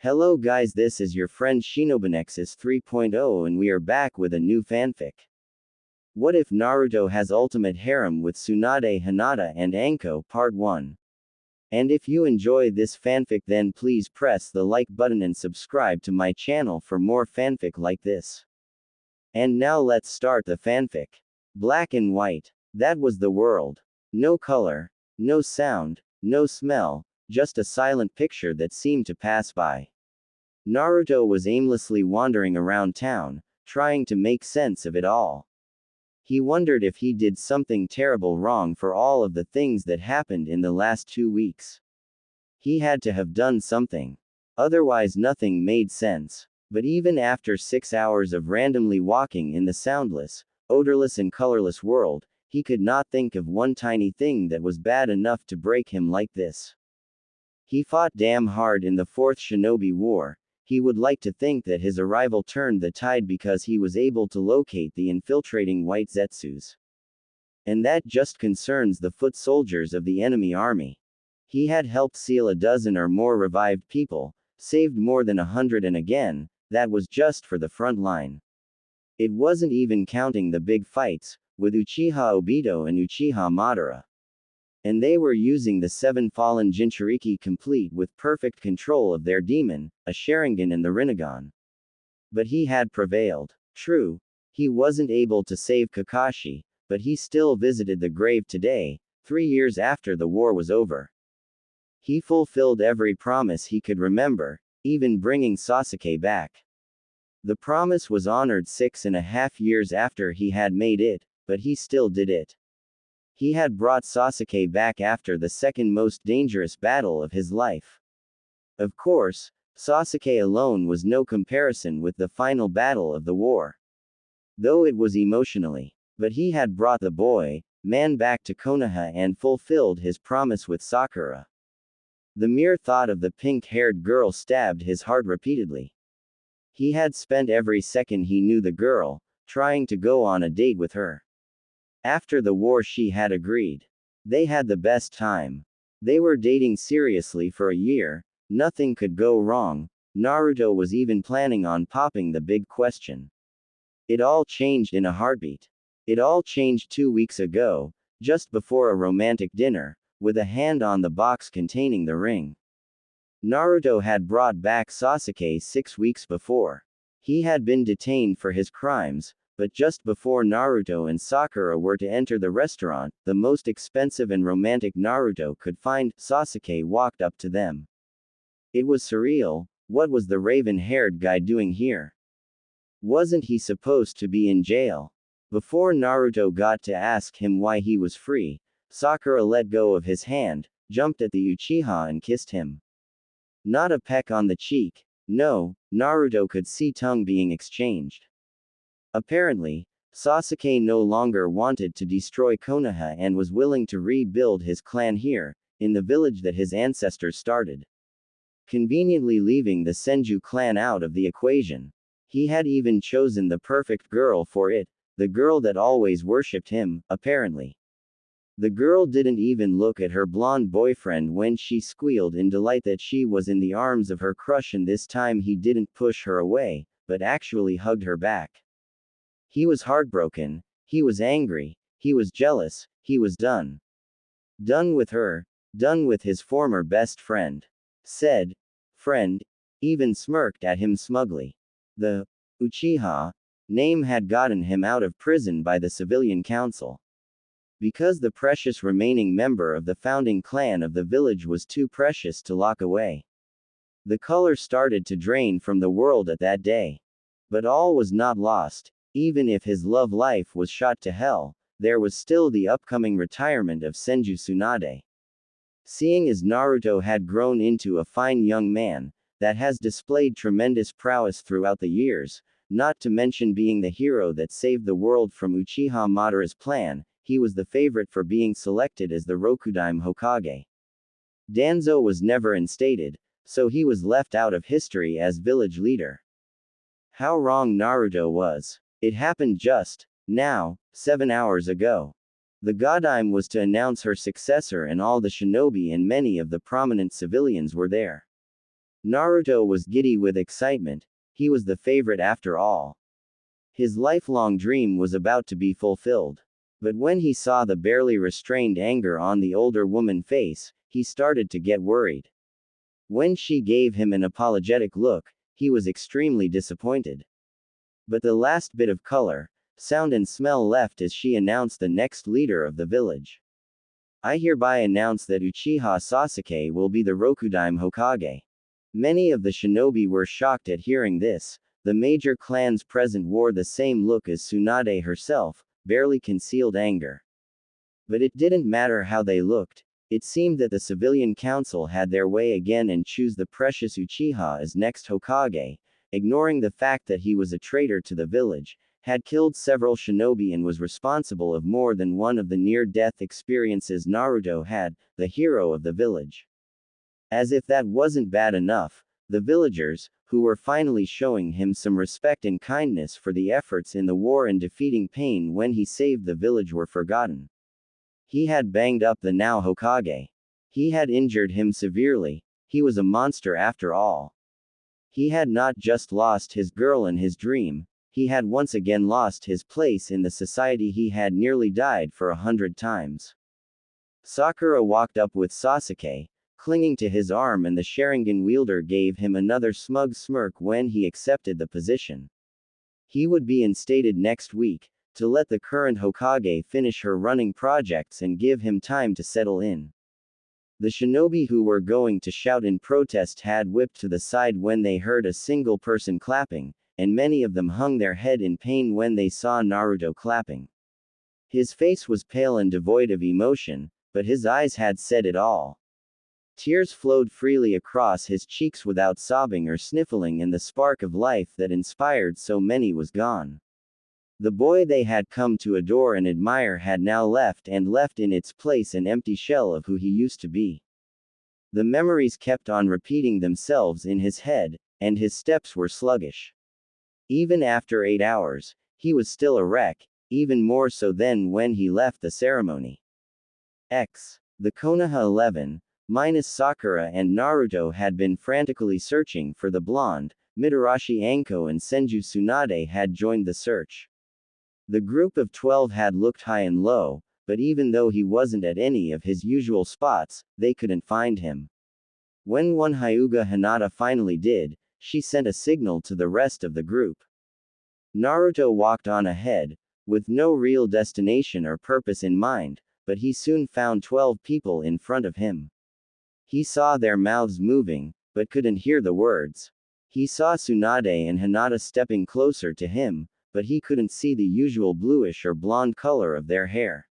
Hello guys, this is your friend Shinobinexus 3.0 and we are back with a new fanfic. What if Naruto has ultimate harem with Tsunade, Hinata and Anko Part 1. And if you enjoy this fanfic then please press the like button and subscribe to my channel for more fanfic like this. And now let's start the fanfic. Black and white. That was the world. No color, no sound, no smell, just a silent picture that seemed to pass by. Naruto was aimlessly wandering around town, trying to make sense of it all. He wondered if he did something terrible wrong for all of the things that happened in the last 2 weeks. He had to have done something. Otherwise nothing made sense. But even after 6 hours of randomly walking in the soundless, odorless and colorless world, he could not think of one tiny thing that was bad enough to break him like this. He fought damn hard in the 4th Shinobi War. He would like to think that his arrival turned the tide because he was able to locate the infiltrating white Zetsus. And that just concerns the foot soldiers of the enemy army. He had helped seal a dozen or more revived people, saved more than 100 and again, that was just for the front line. It wasn't even counting the big fights, with Uchiha Obito and Uchiha Madara. And they were using the 7 fallen Jinchuriki complete with perfect control of their demon, a Sharingan and the Rinnegan. But he had prevailed. True, he wasn't able to save Kakashi, but he still visited the grave today, 3 years after the war was over. He fulfilled every promise he could remember, even bringing Sasuke back. The promise was honored 6.5 years after he had made it, but he still did it. He had brought Sasuke back after the second most dangerous battle of his life. Of course, Sasuke alone was no comparison with the final battle of the war. Though it was emotionally. But he had brought the man back to Konoha and fulfilled his promise with Sakura. The mere thought of the pink-haired girl stabbed his heart repeatedly. He had spent every second he knew the girl, trying to go on a date with her. After the war she had agreed. They had the best time. They were dating seriously for a year, nothing could go wrong. Naruto was even planning on popping the big question. It all changed in a heartbeat. It all changed 2 weeks ago, just before a romantic dinner, with a hand on the box containing the ring. Naruto had brought back Sasuke 6 weeks before. He had been detained for his crimes, but just before Naruto and Sakura were to enter the restaurant, the most expensive and romantic Naruto could find, Sasuke walked up to them. It was surreal. What was the raven-haired guy doing here? Wasn't he supposed to be in jail? Before Naruto got to ask him why he was free, Sakura let go of his hand, jumped at the Uchiha and kissed him. Not a peck on the cheek. No, Naruto could see tongue being exchanged. Apparently, Sasuke no longer wanted to destroy Konoha and was willing to rebuild his clan here, in the village that his ancestors started. Conveniently leaving the Senju clan out of the equation. He had even chosen the perfect girl for it, the girl that always worshipped him, apparently. The girl didn't even look at her blonde boyfriend when she squealed in delight that she was in the arms of her crush, and this time he didn't push her away, but actually hugged her back. He was heartbroken, he was angry, he was jealous, he was done. Done with her, done with his former best friend. Said, friend, even smirked at him smugly. The Uchiha name had gotten him out of prison by the civilian council. Because the precious remaining member of the founding clan of the village was too precious to lock away. The color started to drain from the world at that day. But all was not lost. Even if his love life was shot to hell, there was still the upcoming retirement of Senju Tsunade. Seeing as Naruto had grown into a fine young man, that has displayed tremendous prowess throughout the years, not to mention being the hero that saved the world from Uchiha Madara's plan, he was the favorite for being selected as the Rokudaime Hokage. Danzo was never instated, so he was left out of history as village leader. How wrong Naruto was. It happened just now, 7 hours ago. The Godaime was to announce her successor and all the shinobi and many of the prominent civilians were there. Naruto was giddy with excitement. He was the favorite after all. His lifelong dream was about to be fulfilled. But when he saw the barely restrained anger on the older woman's face, he started to get worried. When she gave him an apologetic look, he was extremely disappointed. But the last bit of color, sound and smell left as she announced the next leader of the village. I hereby announce that Uchiha Sasuke will be the Rokudaime Hokage. Many of the shinobi were shocked at hearing this. The major clans present wore the same look as Tsunade herself, barely concealed anger. But it didn't matter how they looked. It seemed that the civilian council had their way again and chose the precious Uchiha as next Hokage, ignoring the fact that he was a traitor to the village, had killed several shinobi and was responsible of more than one of the near-death experiences Naruto had, the hero of the village. As if that wasn't bad enough, the villagers, who were finally showing him some respect and kindness for the efforts in the war and defeating pain when he saved the village, were forgotten. He had banged up the now Hokage. He had injured him severely. He was a monster after all. He had not just lost his girl and his dream, he had once again lost his place in the society he had nearly died for 100 times. Sakura walked up with Sasuke, clinging to his arm, and the Sharingan wielder gave him another smug smirk when he accepted the position. He would be instated next week, to let the current Hokage finish her running projects and give him time to settle in. The shinobi who were going to shout in protest had whipped to the side when they heard a single person clapping, and many of them hung their head in pain when they saw Naruto clapping. His face was pale and devoid of emotion, but his eyes had said it all. Tears flowed freely across his cheeks without sobbing or sniffling, and the spark of life that inspired so many was gone. The boy they had come to adore and admire had now left in its place an empty shell of who he used to be. The memories kept on repeating themselves in his head, and his steps were sluggish. Even after 8 hours, he was still a wreck, even more so than when he left the ceremony. The Konoha 11, minus Sakura and Naruto, had been frantically searching for the blonde. Mitarashi Anko and Senju Tsunade had joined the search. The group of 12 had looked high and low, but even though he wasn't at any of his usual spots, they couldn't find him. When one Hyuga Hinata finally did, she sent a signal to the rest of the group. Naruto walked on ahead, with no real destination or purpose in mind, but he soon found 12 people in front of him. He saw their mouths moving, but couldn't hear the words. He saw Tsunade and Hinata stepping closer to him, but he couldn't see the usual bluish or blonde color of their hair.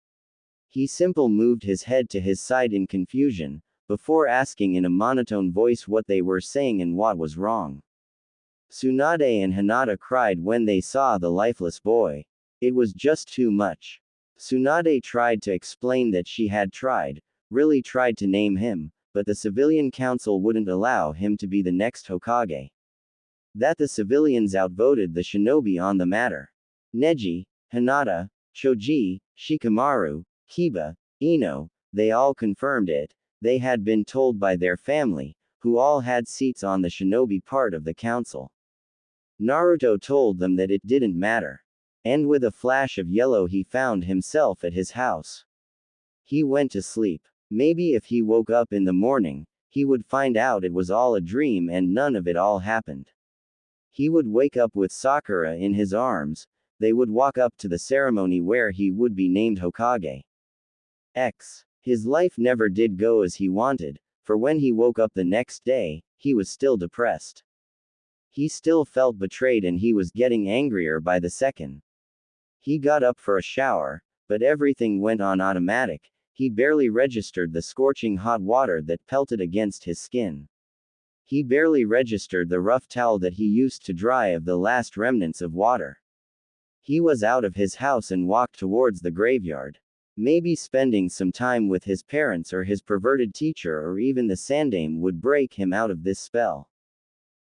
He simply moved his head to his side in confusion, before asking in a monotone voice what they were saying and what was wrong. Tsunade and Hinata cried when they saw the lifeless boy. It was just too much. Tsunade tried to explain that she had really tried to name him, but the civilian council wouldn't allow him to be the next Hokage. That the civilians outvoted the shinobi on the matter. Neji, Hinata, Choji, Shikamaru, Kiba, Ino, they all confirmed it. They had been told by their family, who all had seats on the shinobi part of the council. Naruto told them that it didn't matter. And with a flash of yellow he found himself at his house. He went to sleep. Maybe if he woke up in the morning, he would find out it was all a dream and none of it all happened. He would wake up with Sakura in his arms. They would walk up to the ceremony where he would be named Hokage. His life never did go as he wanted, for when he woke up the next day, he was still depressed. He still felt betrayed and he was getting angrier by the second. He got up for a shower, but everything went on automatic. He barely registered the scorching hot water that pelted against his skin. He barely registered the rough towel that he used to dry of the last remnants of water. He was out of his house and walked towards the graveyard. Maybe spending some time with his parents or his perverted teacher or even the Sandaime would break him out of this spell.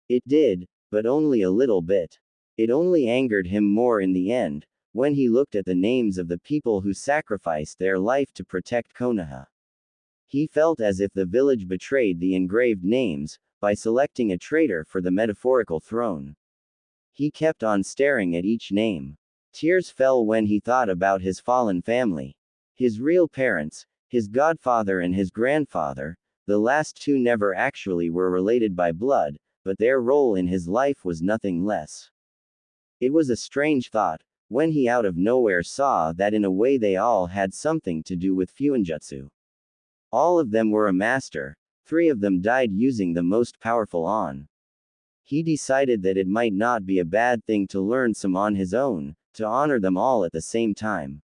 It did, but only a little bit. It only angered him more in the end, when he looked at the names of the people who sacrificed their life to protect Konoha. He felt as if the village betrayed the engraved names, by selecting a traitor for the metaphorical throne. He kept on staring at each name. Tears fell when he thought about his fallen family. His real parents, his godfather and his grandfather, the last two never actually were related by blood, but their role in his life was nothing less. It was a strange thought, when he out of nowhere saw that in a way they all had something to do with Fuinjutsu. All of them were a master, 3 of them died using the most powerful on. He decided that it might not be a bad thing to learn some on his own, to honor them all at the same time.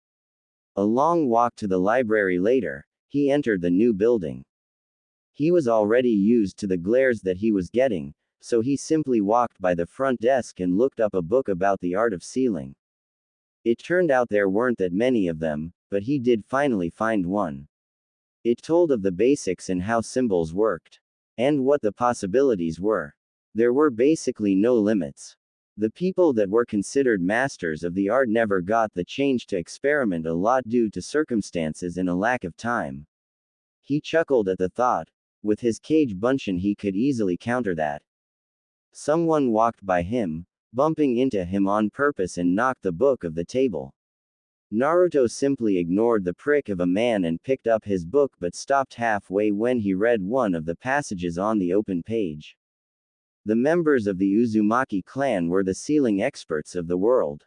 A long walk to the library later, he entered the new building. He was already used to the glares that he was getting, so he simply walked by the front desk and looked up a book about the art of sealing. It turned out there weren't that many of them, but he did finally find one. It told of the basics and how symbols worked. And what the possibilities were. There were basically no limits. The people that were considered masters of the art never got the chance to experiment a lot due to circumstances and a lack of time. He chuckled at the thought. With his cage bunshin he could easily counter that. Someone walked by him, bumping into him on purpose and knocked the book of the table. Naruto simply ignored the prick of a man and picked up his book but stopped halfway when he read one of the passages on the open page. The members of the Uzumaki clan were the sealing experts of the world.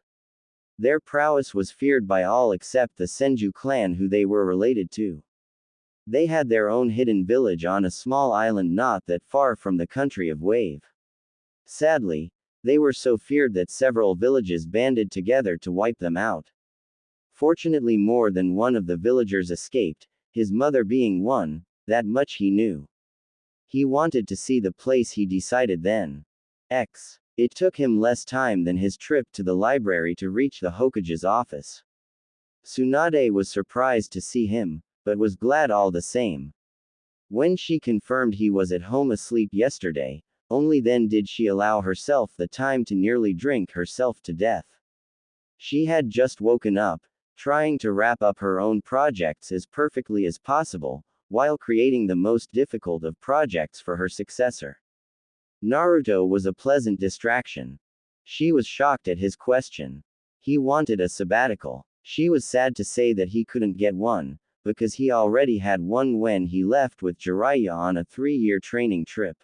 Their prowess was feared by all except the Senju clan who they were related to. They had their own hidden village on a small island not that far from the country of Wave. Sadly, they were so feared that several villages banded together to wipe them out. Fortunately more than one of the villagers escaped, his mother being one, that much he knew. He wanted to see the place he decided then. It took him less time than his trip to the library to reach the Hokage's office. Tsunade was surprised to see him, but was glad all the same. When she confirmed he was at home asleep yesterday, only then did she allow herself the time to nearly drink herself to death. She had just woken up, trying to wrap up her own projects as perfectly as possible, while creating the most difficult of projects for her successor. Naruto was a pleasant distraction. She was shocked at his question. He wanted a sabbatical. She was sad to say that he couldn't get one, because he already had one when he left with Jiraiya on a 3-year training trip.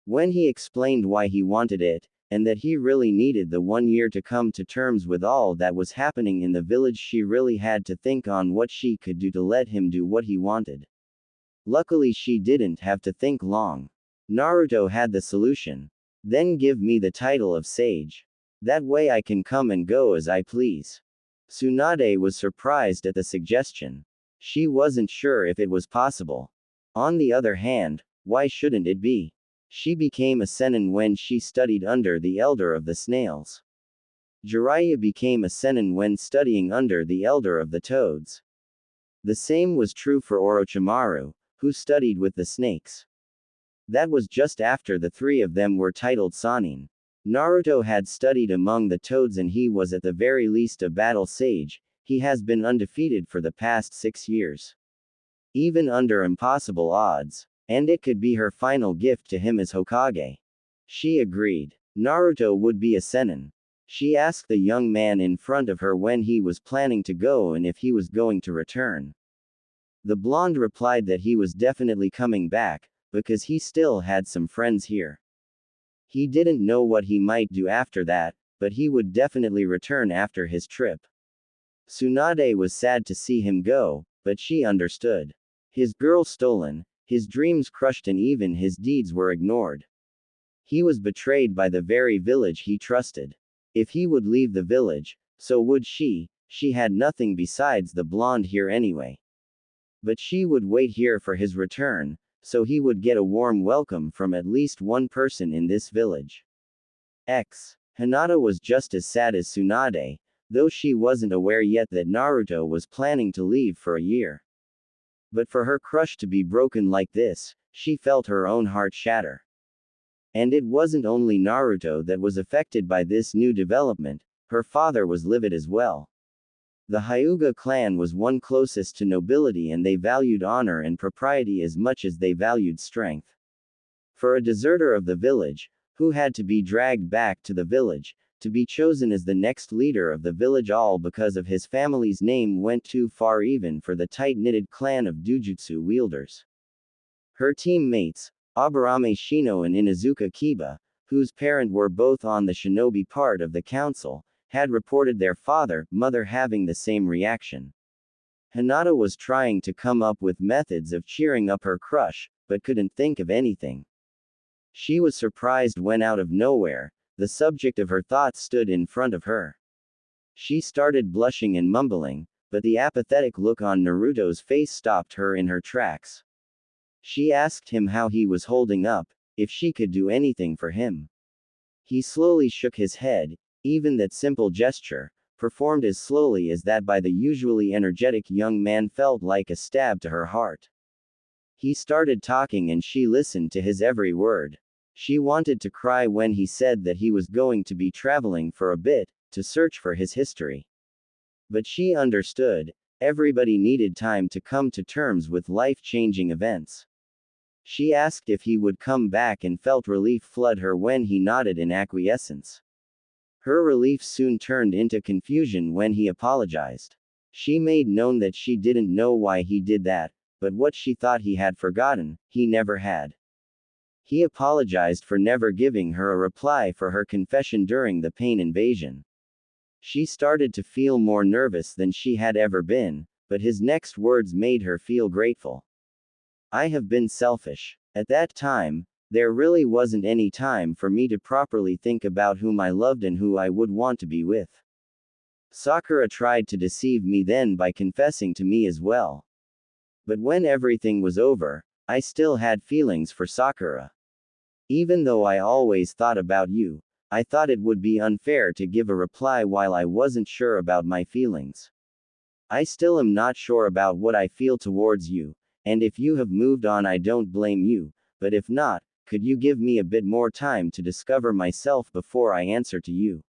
When he explained why he wanted it, and that he really needed the 1 year to come to terms with all that was happening in the village, she really had to think on what she could do to let him do what he wanted. Luckily she didn't have to think long. Naruto had the solution. Then give me the title of sage. That way I can come and go as I please. Tsunade was surprised at the suggestion. She wasn't sure if it was possible. On the other hand, why shouldn't it be? She became a senin when she studied under the elder of the snails. Jiraiya became a senin when studying under the elder of the toads. The same was true for Orochimaru, who studied with the snakes. That was just after the 3 of them were titled Sannin. Naruto had studied among the toads and he was at the very least a battle sage. He has been undefeated for the past 6 years. Even under impossible odds. And it could be her final gift to him as Hokage. She agreed. Naruto would be a senin. She asked the young man in front of her when he was planning to go and if he was going to return. The blonde replied that he was definitely coming back, because he still had some friends here. He didn't know what he might do after that, but he would definitely return after his trip. Tsunade was sad to see him go, but she understood. His girl stolen, his dreams crushed and even his deeds were ignored. He was betrayed by the very village he trusted. If he would leave the village, so would she had nothing besides the blonde here anyway. But she would wait here for his return, so he would get a warm welcome from at least one person in this village. Hinata was just as sad as Tsunade, though she wasn't aware yet that Naruto was planning to leave for a year. But for her crush to be broken like this, she felt her own heart shatter. And it wasn't only Naruto that was affected by this new development, her father was livid as well. The Hyuga clan was one closest to nobility and they valued honor and propriety as much as they valued strength. For a deserter of the village, who had to be dragged back to the village, to be chosen as the next leader of the village all because of his family's name went too far even for the tight-knitted clan of Dujutsu wielders. Her teammates, Aburame Shino and Inazuka Kiba, whose parents were both on the shinobi part of the council, had reported their mother having the same reaction. Hinata was trying to come up with methods of cheering up her crush, but couldn't think of anything. She was surprised when out of nowhere, the subject of her thoughts stood in front of her. She started blushing and mumbling, but the apathetic look on Naruto's face stopped her in her tracks. She asked him how he was holding up, if she could do anything for him. He slowly shook his head, even that simple gesture, performed as slowly as that by the usually energetic young man felt like a stab to her heart. He started talking and she listened to his every word. She wanted to cry when he said that he was going to be traveling for a bit, to search for his history. But she understood, everybody needed time to come to terms with life-changing events. She asked if he would come back and felt relief flood her when he nodded in acquiescence. Her relief soon turned into confusion when he apologized. She made known that she didn't know why he did that, but what she thought he had forgotten, he never had. He apologized for never giving her a reply for her confession during the pain invasion. She started to feel more nervous than she had ever been, but his next words made her feel grateful. I have been selfish. At that time, there really wasn't any time for me to properly think about whom I loved and who I would want to be with. Sakura tried to deceive me then by confessing to me as well. But when everything was over, I still had feelings for Sakura. Even though I always thought about you, I thought it would be unfair to give a reply while I wasn't sure about my feelings. I still am not sure about what I feel towards you, and if you have moved on I don't blame you, but if not, could you give me a bit more time to discover myself before I answer to you?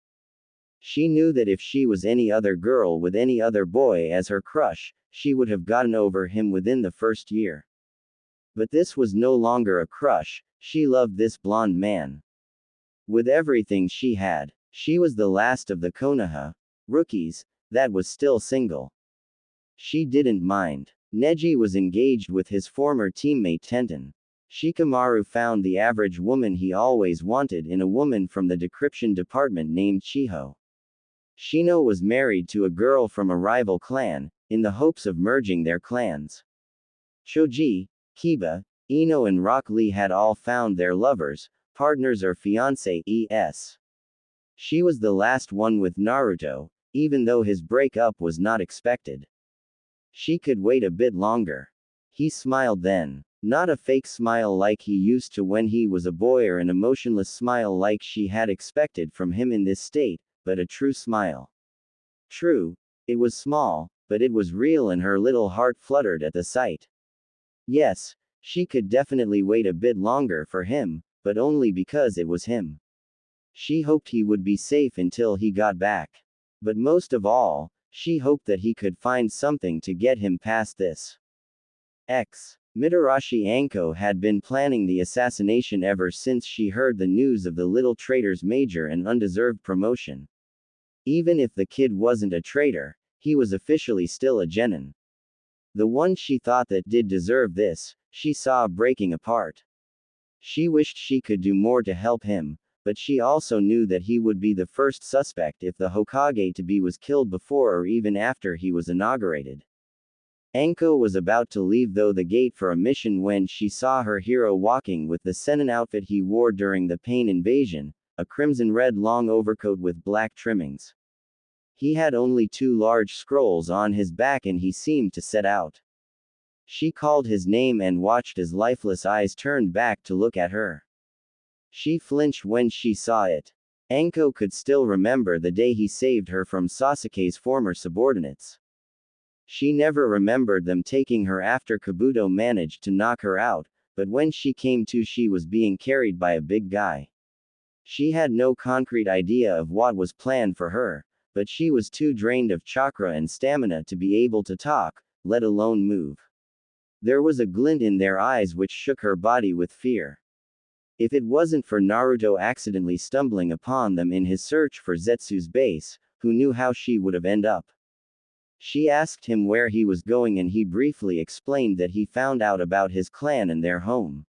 She knew that if she was any other girl with any other boy as her crush, she would have gotten over him within the first year. But this was no longer a crush, she loved this blonde man. With everything she had, she was the last of the Konoha rookies that was still single. She didn't mind. Neji was engaged with his former teammate Tenten. Shikamaru found the average woman he always wanted in a woman from the decryption department named Chiho. Shino was married to a girl from a rival clan, in the hopes of merging their clans. Choji, Kiba, Ino and Rock Lee had all found their lovers, partners or fiancé. She was the last one with Naruto, even though his breakup was not expected. She could wait a bit longer. He smiled then. Not a fake smile like he used to when he was a boy or an emotionless smile like she had expected from him in this state, but a true smile. True, it was small, but it was real and her little heart fluttered at the sight. Yes, she could definitely wait a bit longer for him, but only because it was him. She hoped he would be safe until he got back. But most of all, she hoped that he could find something to get him past this. Mitarashi Anko had been planning the assassination ever since she heard the news of the little traitor's major and undeserved promotion. Even if the kid wasn't a traitor, he was officially still a genin. The one she thought that did deserve this, she saw breaking apart. She wished she could do more to help him, but she also knew that he would be the first suspect if the Hokage-to-be was killed before or even after he was inaugurated. Anko was about to leave through the gate for a mission when she saw her hero walking with the Sennin outfit he wore during the Pain Invasion, a crimson-red long overcoat with black trimmings. He had only 2 large scrolls on his back and he seemed to set out. She called his name and watched as lifeless eyes turned back to look at her. She flinched when she saw it. Anko could still remember the day he saved her from Sasuke's former subordinates. She never remembered them taking her after Kabuto managed to knock her out, but when she came to she was being carried by a big guy. She had no concrete idea of what was planned for her, but she was too drained of chakra and stamina to be able to talk, let alone move. There was a glint in their eyes which shook her body with fear. If it wasn't for Naruto accidentally stumbling upon them in his search for Zetsu's base, who knew how she would have ended up? She asked him where he was going and he briefly explained that he found out about his clan and their home.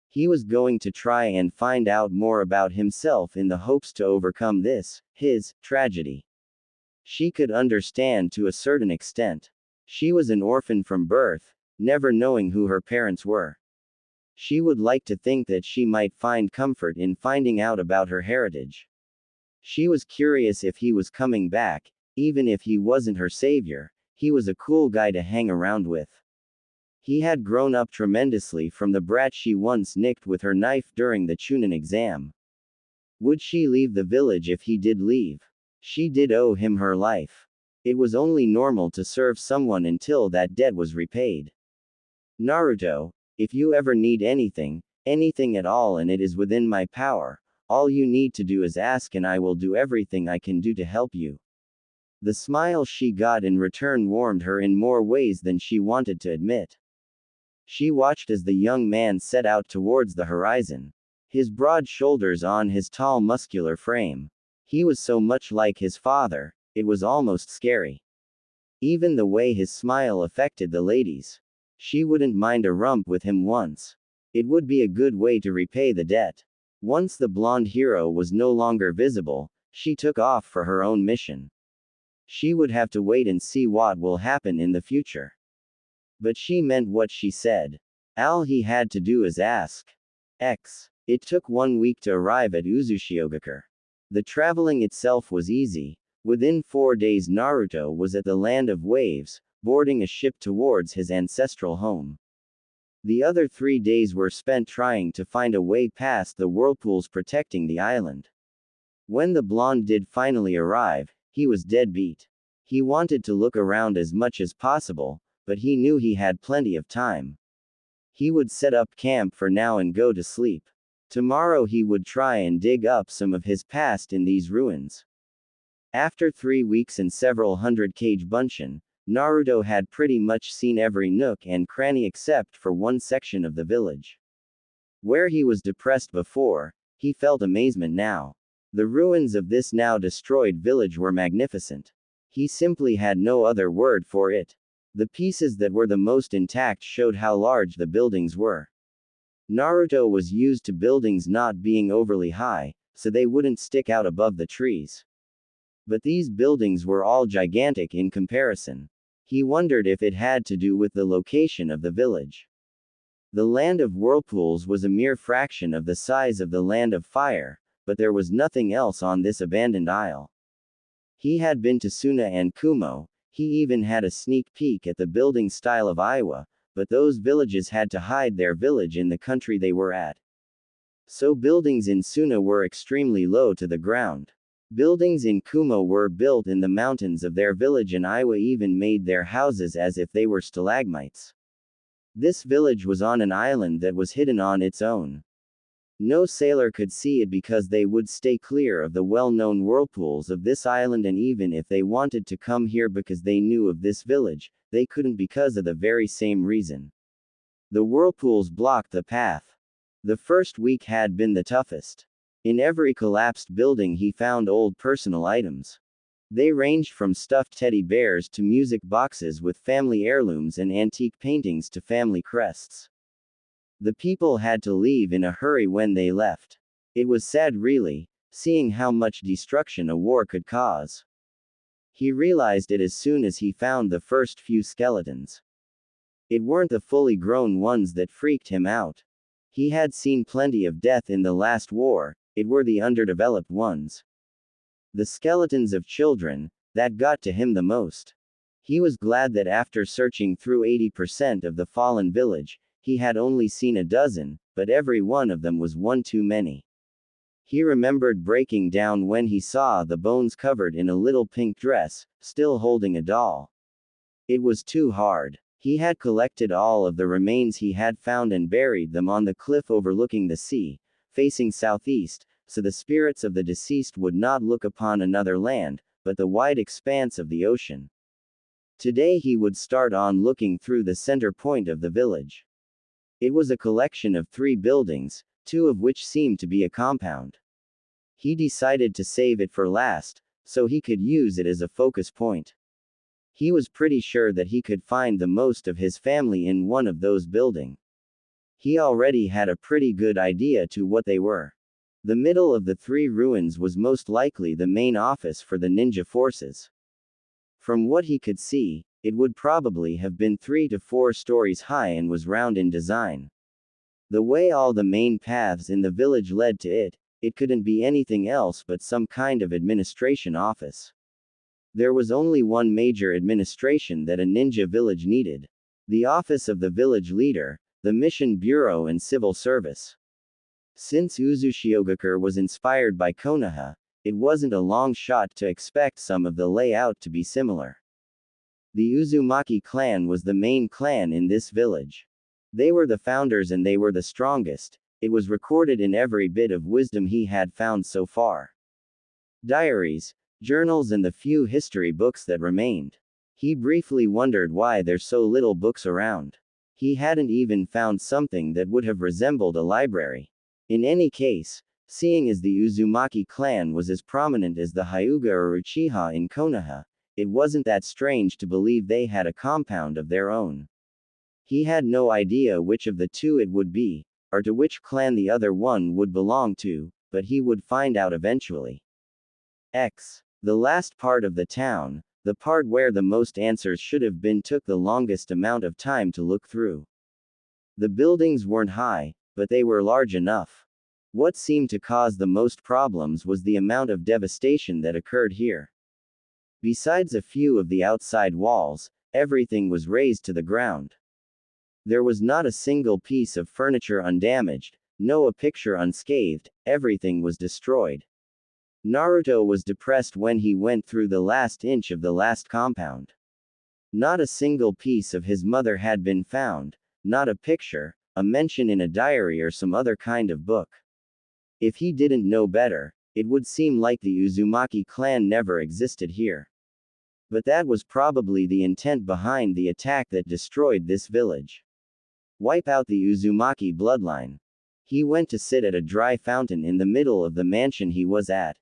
He was going to try and find out more about himself in the hopes to overcome this, his, tragedy. She could understand to a certain extent. She was an orphan from birth, never knowing who her parents were. She would like to think that she might find comfort in finding out about her heritage. She was curious if he was coming back, even if he wasn't her savior, he was a cool guy to hang around with. He had grown up tremendously from the brat she once nicked with her knife during the Chunin exam. Would she leave the village if he did leave? She did owe him her life. It was only normal to serve someone until that debt was repaid. Naruto, if you ever need anything, anything at all and it is within my power, all you need to do is ask and I will do everything I can do to help you. The smile she got in return warmed her in more ways than she wanted to admit. She watched as the young man set out towards the horizon. His broad shoulders on his tall muscular frame. He was so much like his father, it was almost scary. Even the way his smile affected the ladies. She wouldn't mind a romp with him once. It would be a good way to repay the debt. Once the blonde hero was no longer visible, she took off for her own mission. She would have to wait and see what will happen in the future. But she meant what she said. All he had to do is ask. It took 1 week to arrive at Uzushiogakure. The traveling itself was easy. Within 4 days Naruto was at the Land of Waves, boarding a ship towards his ancestral home. The other 3 days were spent trying to find a way past the whirlpools protecting the island. When the blonde did finally arrive, he was dead beat. He wanted to look around as much as possible, but he knew he had plenty of time. He would set up camp for now and go to sleep. Tomorrow he would try and dig up some of his past in these ruins. After 3 weeks and several hundred kage bunshin, Naruto had pretty much seen every nook and cranny except for one section of the village. Where he was depressed before, he felt amazement now. The ruins of this now destroyed village were magnificent. He simply had no other word for it. The pieces that were the most intact showed how large the buildings were. Naruto was used to buildings not being overly high, so they wouldn't stick out above the trees. But these buildings were all gigantic in comparison. He wondered if it had to do with the location of the village. The Land of Whirlpools was a mere fraction of the size of the Land of Fire, but there was nothing else on this abandoned isle. He had been to Suna and Kumo, he even had a sneak peek at the building style of Iowa, but those villages had to hide their village in the country they were at. So buildings in Suna were extremely low to the ground. Buildings in Kumo were built in the mountains of their village and Iowa even made their houses as if they were stalagmites. This village was on an island that was hidden on its own. No sailor could see it because they would stay clear of the well-known whirlpools of this island, and even if they wanted to come here because they knew of this village, they couldn't because of the very same reason. The whirlpools blocked the path. The first week had been the toughest. In every collapsed building he found old personal items. They ranged from stuffed teddy bears to music boxes with family heirlooms and antique paintings to family crests. The people had to leave in a hurry when they left. It was sad really, seeing how much destruction a war could cause. He realized it as soon as he found the first few skeletons. It weren't the fully grown ones that freaked him out. He had seen plenty of death in the last war, it were the underdeveloped ones. The skeletons of children, that got to him the most. He was glad that after searching through 80% of the fallen village, he had only seen a dozen, but every one of them was one too many. He remembered breaking down when he saw the bones covered in a little pink dress, still holding a doll. It was too hard. He had collected all of the remains he had found and buried them on the cliff overlooking the sea, facing southeast, so the spirits of the deceased would not look upon another land, but the wide expanse of the ocean. Today he would start on looking through the center point of the village. It was a collection of 3 buildings, two of which seemed to be a compound. He decided to save it for last, so he could use it as a focus point. He was pretty sure that he could find the most of his family in one of those buildings. He already had a pretty good idea to what they were. The middle of the three ruins was most likely the main office for the ninja forces. From what he could see, it would probably have been 3 to 4 stories high and was round in design. The way all the main paths in the village led to it, it couldn't be anything else but some kind of administration office. There was only one major administration that a ninja village needed: the office of the village leader, the mission bureau and civil service. Since Uzushiogakure was inspired by Konoha, it wasn't a long shot to expect some of the layout to be similar. The Uzumaki clan was the main clan in this village. They were the founders and they were the strongest. It was recorded in every bit of wisdom he had found so far. Diaries, journals and the few history books that remained. He briefly wondered why there's so little books around. He hadn't even found something that would have resembled a library. In any case, seeing as the Uzumaki clan was as prominent as the Hyuga or Uchiha in Konoha, it wasn't that strange to believe they had a compound of their own. He had no idea which of the two it would be, or to which clan the other one would belong to, but he would find out eventually. The last part of the town, the part where the most answers should have been, took the longest amount of time to look through. The buildings weren't high, but they were large enough. What seemed to cause the most problems was the amount of devastation that occurred here. Besides a few of the outside walls, everything was razed to the ground. There was not a single piece of furniture undamaged, no a picture unscathed, everything was destroyed. Naruto was depressed when he went through the last inch of the last compound. Not a single piece of his mother had been found, not a picture, a mention in a diary or some other kind of book. If he didn't know better, it would seem like the Uzumaki clan never existed here. But that was probably the intent behind the attack that destroyed this village. Wipe out the Uzumaki bloodline. He went to sit at a dry fountain in the middle of the mansion he was at.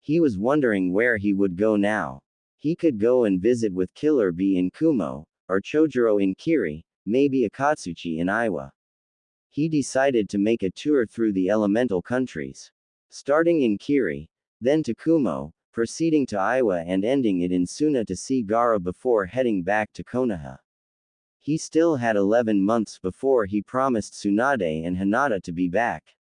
He was wondering where he would go now. He could go and visit with Killer Bee in Kumo, or Chojuro in Kiri, maybe Akatsuchi in Iwa. He decided to make a tour through the elemental countries. Starting in Kiri, then to Kumo, proceeding to Iwa and ending it in Suna to see Gaara before heading back to Konoha. He still had 11 months before he promised Tsunade and Hinata to be back.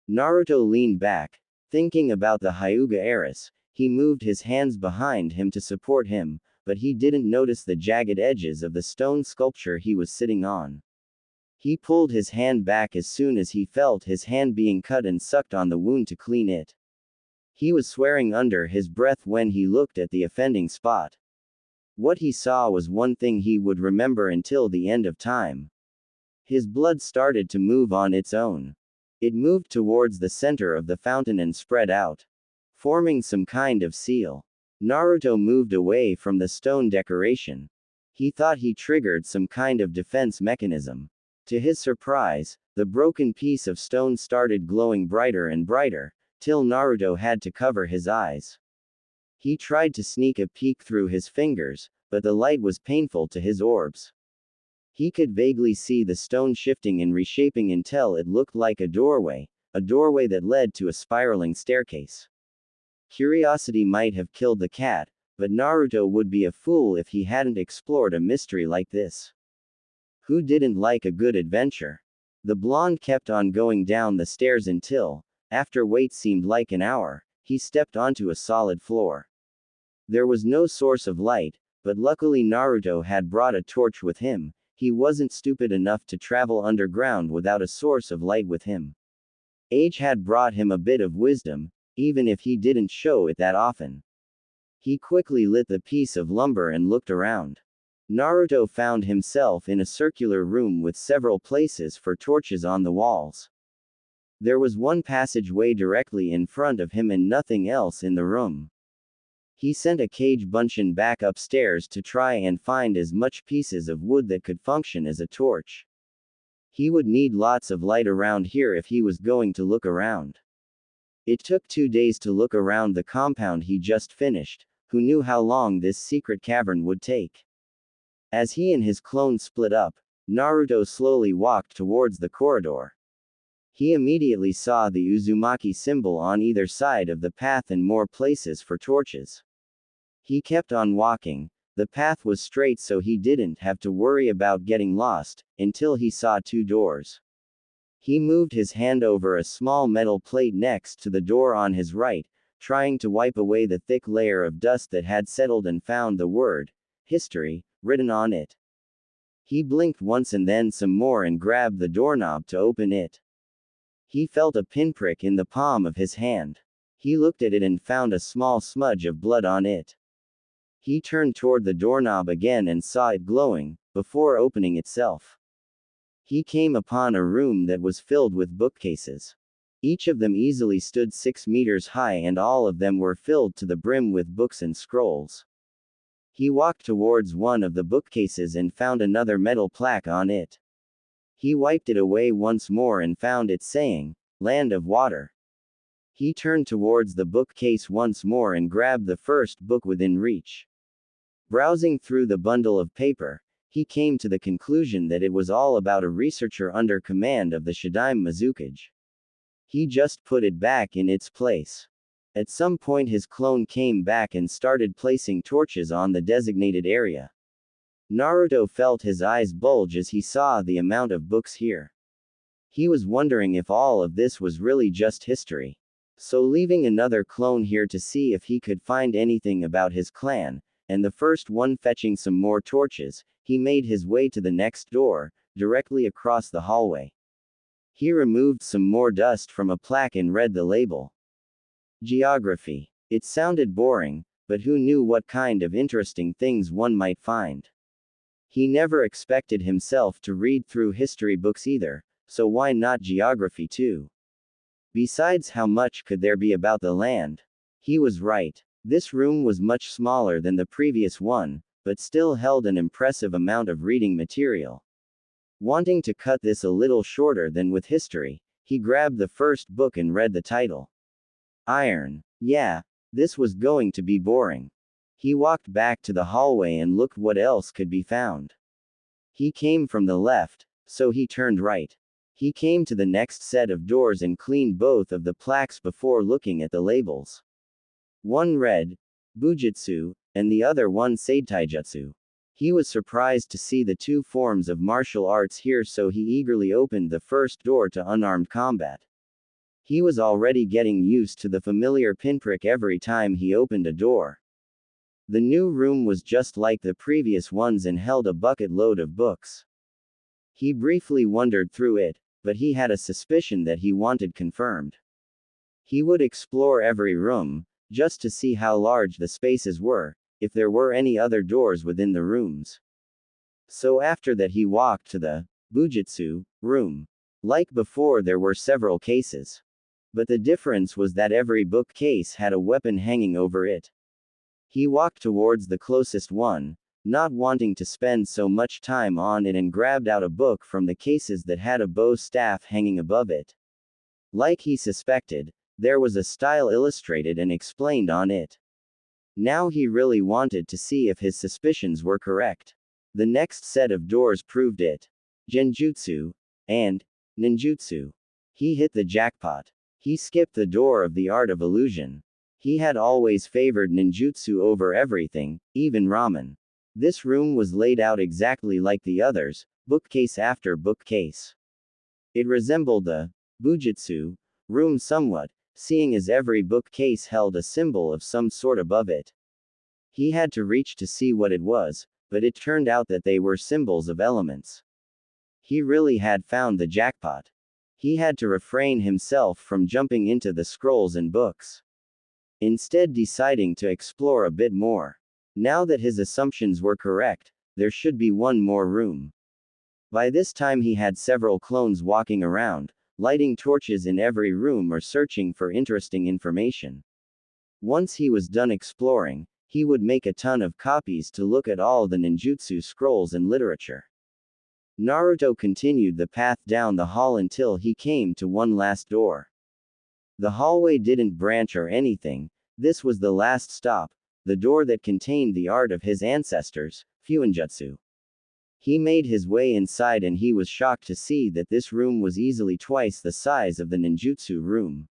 Naruto leaned back, thinking about the Hyuga heiress. He moved his hands behind him to support him, but he didn't notice the jagged edges of the stone sculpture he was sitting on. He pulled his hand back as soon as he felt his hand being cut and sucked on the wound to clean it. He was swearing under his breath when he looked at the offending spot. What he saw was one thing he would remember until the end of time. His blood started to move on its own. It moved towards the center of the fountain and spread out, forming some kind of seal. Naruto moved away from the stone decoration. He thought he triggered some kind of defense mechanism. To his surprise, the broken piece of stone started glowing brighter and brighter, till Naruto had to cover his eyes. He tried to sneak a peek through his fingers, but the light was painful to his orbs. He could vaguely see the stone shifting and reshaping until it looked like a doorway that led to a spiraling staircase. Curiosity might have killed the cat, but Naruto would be a fool if he hadn't explored a mystery like this. Who didn't like a good adventure? The blonde kept on going down the stairs until, after wait seemed like an hour, he stepped onto a solid floor. There was no source of light, but luckily Naruto had brought a torch with him. He wasn't stupid enough to travel underground without a source of light with him. Age had brought him a bit of wisdom, even if he didn't show it that often. He quickly lit the piece of lumber and looked around. Naruto found himself in a circular room with several places for torches on the walls. There was one passageway directly in front of him and nothing else in the room. He sent a Kage Bunshin back upstairs to try and find as much pieces of wood that could function as a torch. He would need lots of light around here if he was going to look around. It took 2 days to look around the compound he just finished. Who knew how long this secret cavern would take? As he and his clone split up, Naruto slowly walked towards the corridor. He immediately saw the Uzumaki symbol on either side of the path and more places for torches. He kept on walking. The path was straight so he didn't have to worry about getting lost, until he saw 2 doors. He moved his hand over a small metal plate next to the door on his right, trying to wipe away the thick layer of dust that had settled, and found the word, history, written on it. He blinked once and then some more and grabbed the doorknob to open it. He felt a pinprick in the palm of his hand. He looked at it and found a small smudge of blood on it. He turned toward the doorknob again and saw it glowing, before opening itself. He came upon a room that was filled with bookcases. Each of them easily stood 6 meters high and all of them were filled to the brim with books and scrolls. He walked towards one of the bookcases and found another metal plaque on it. He wiped it away once more and found it saying, Land of Water. He turned towards the bookcase once more and grabbed the first book within reach. Browsing through the bundle of paper, he came to the conclusion that it was all about a researcher under command of the Shadaime Mizukage. He just put it back in its place. At some point his clone came back and started placing torches on the designated area. Naruto felt his eyes bulge as he saw the amount of books here. He was wondering if all of this was really just history. So leaving another clone here to see if he could find anything about his clan, and the first one fetching some more torches, he made his way to the next door, directly across the hallway. He removed some more dust from a plaque and read the label. Geography. It sounded boring, but who knew what kind of interesting things one might find. He never expected himself to read through history books either, so why not geography too? Besides, how much could there be about the land? He was right. This room was much smaller than the previous one, but still held an impressive amount of reading material. Wanting to cut this a little shorter than with history, he grabbed the first book and read the title. Iron. Yeah, this was going to be boring. He walked back to the hallway and looked what else could be found. He came from the left, so he turned right. He came to the next set of doors and cleaned both of the plaques before looking at the labels. One read, Bujutsu, and the other one Seitaijutsu. He was surprised to see the 2 forms of martial arts here, so he eagerly opened the first door to unarmed combat. He was already getting used to the familiar pinprick every time he opened a door. The new room was just like the previous ones and held a bucket load of books. He briefly wandered through it, but he had a suspicion that he wanted confirmed. He would explore every room, just to see how large the spaces were, if there were any other doors within the rooms. So after that he walked to the Bujutsu room. Like before, there were several cases. But the difference was that every bookcase had a weapon hanging over it. He walked towards the closest one, not wanting to spend so much time on it, and grabbed out a book from the cases that had a bow staff hanging above it. Like he suspected, there was a style illustrated and explained on it. Now he really wanted to see if his suspicions were correct. The next set of doors proved it. Genjutsu and ninjutsu. He hit the jackpot. He skipped the door of the art of illusion. He had always favored ninjutsu over everything, even ramen. This room was laid out exactly like the others, bookcase after bookcase. It resembled the Bujutsu room somewhat, seeing as every bookcase held a symbol of some sort above it. He had to reach to see what it was, but it turned out that they were symbols of elements. He really had found the jackpot. He had to refrain himself from jumping into the scrolls and books. Instead, deciding to explore a bit more. Now that his assumptions were correct, there should be one more room. By this time he had several clones walking around, lighting torches in every room or searching for interesting information. Once he was done exploring, he would make a ton of copies to look at all the ninjutsu scrolls and literature. Naruto continued the path down the hall until he came to one last door. The hallway didn't branch or anything, this was the last stop, the door that contained the art of his ancestors, Fuinjutsu. He made his way inside and he was shocked to see that this room was easily twice the size of the ninjutsu room.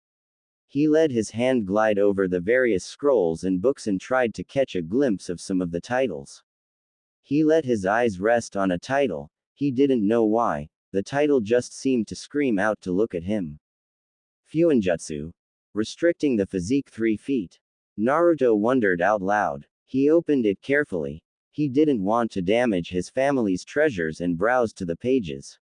He let his hand glide over the various scrolls and books and tried to catch a glimpse of some of the titles. He let his eyes rest on a title, he didn't know why, the title just seemed to scream out to look at him. Fuinjutsu. Restricting the physique 3 feet. Naruto wondered out loud. He opened it carefully. He didn't want to damage his family's treasures and browsed to the pages.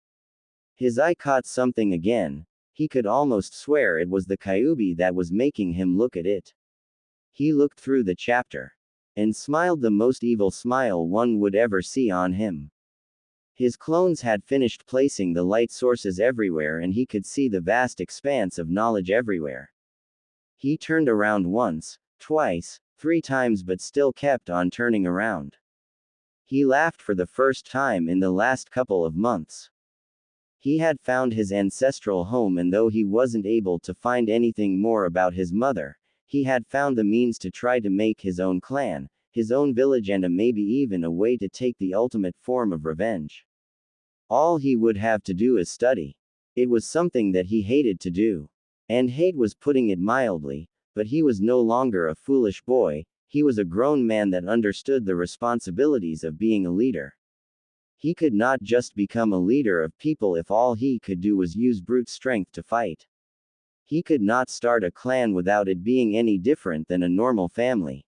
His eye caught something again. He could almost swear it was the Kyuubi that was making him look at it. He looked through the chapter. And smiled the most evil smile one would ever see on him. His clones had finished placing the light sources everywhere and he could see the vast expanse of knowledge everywhere. He turned around once, twice, 3 times but still kept on turning around. He laughed for the first time in the last couple of months. He had found his ancestral home and though he wasn't able to find anything more about his mother, he had found the means to try to make his own clan, his own village and maybe even a way to take the ultimate form of revenge. All he would have to do is study. It was something that he hated to do. And hate was putting it mildly, but he was no longer a foolish boy, he was a grown man that understood the responsibilities of being a leader. He could not just become a leader of people if all he could do was use brute strength to fight. He could not start a clan without it being any different than a normal family.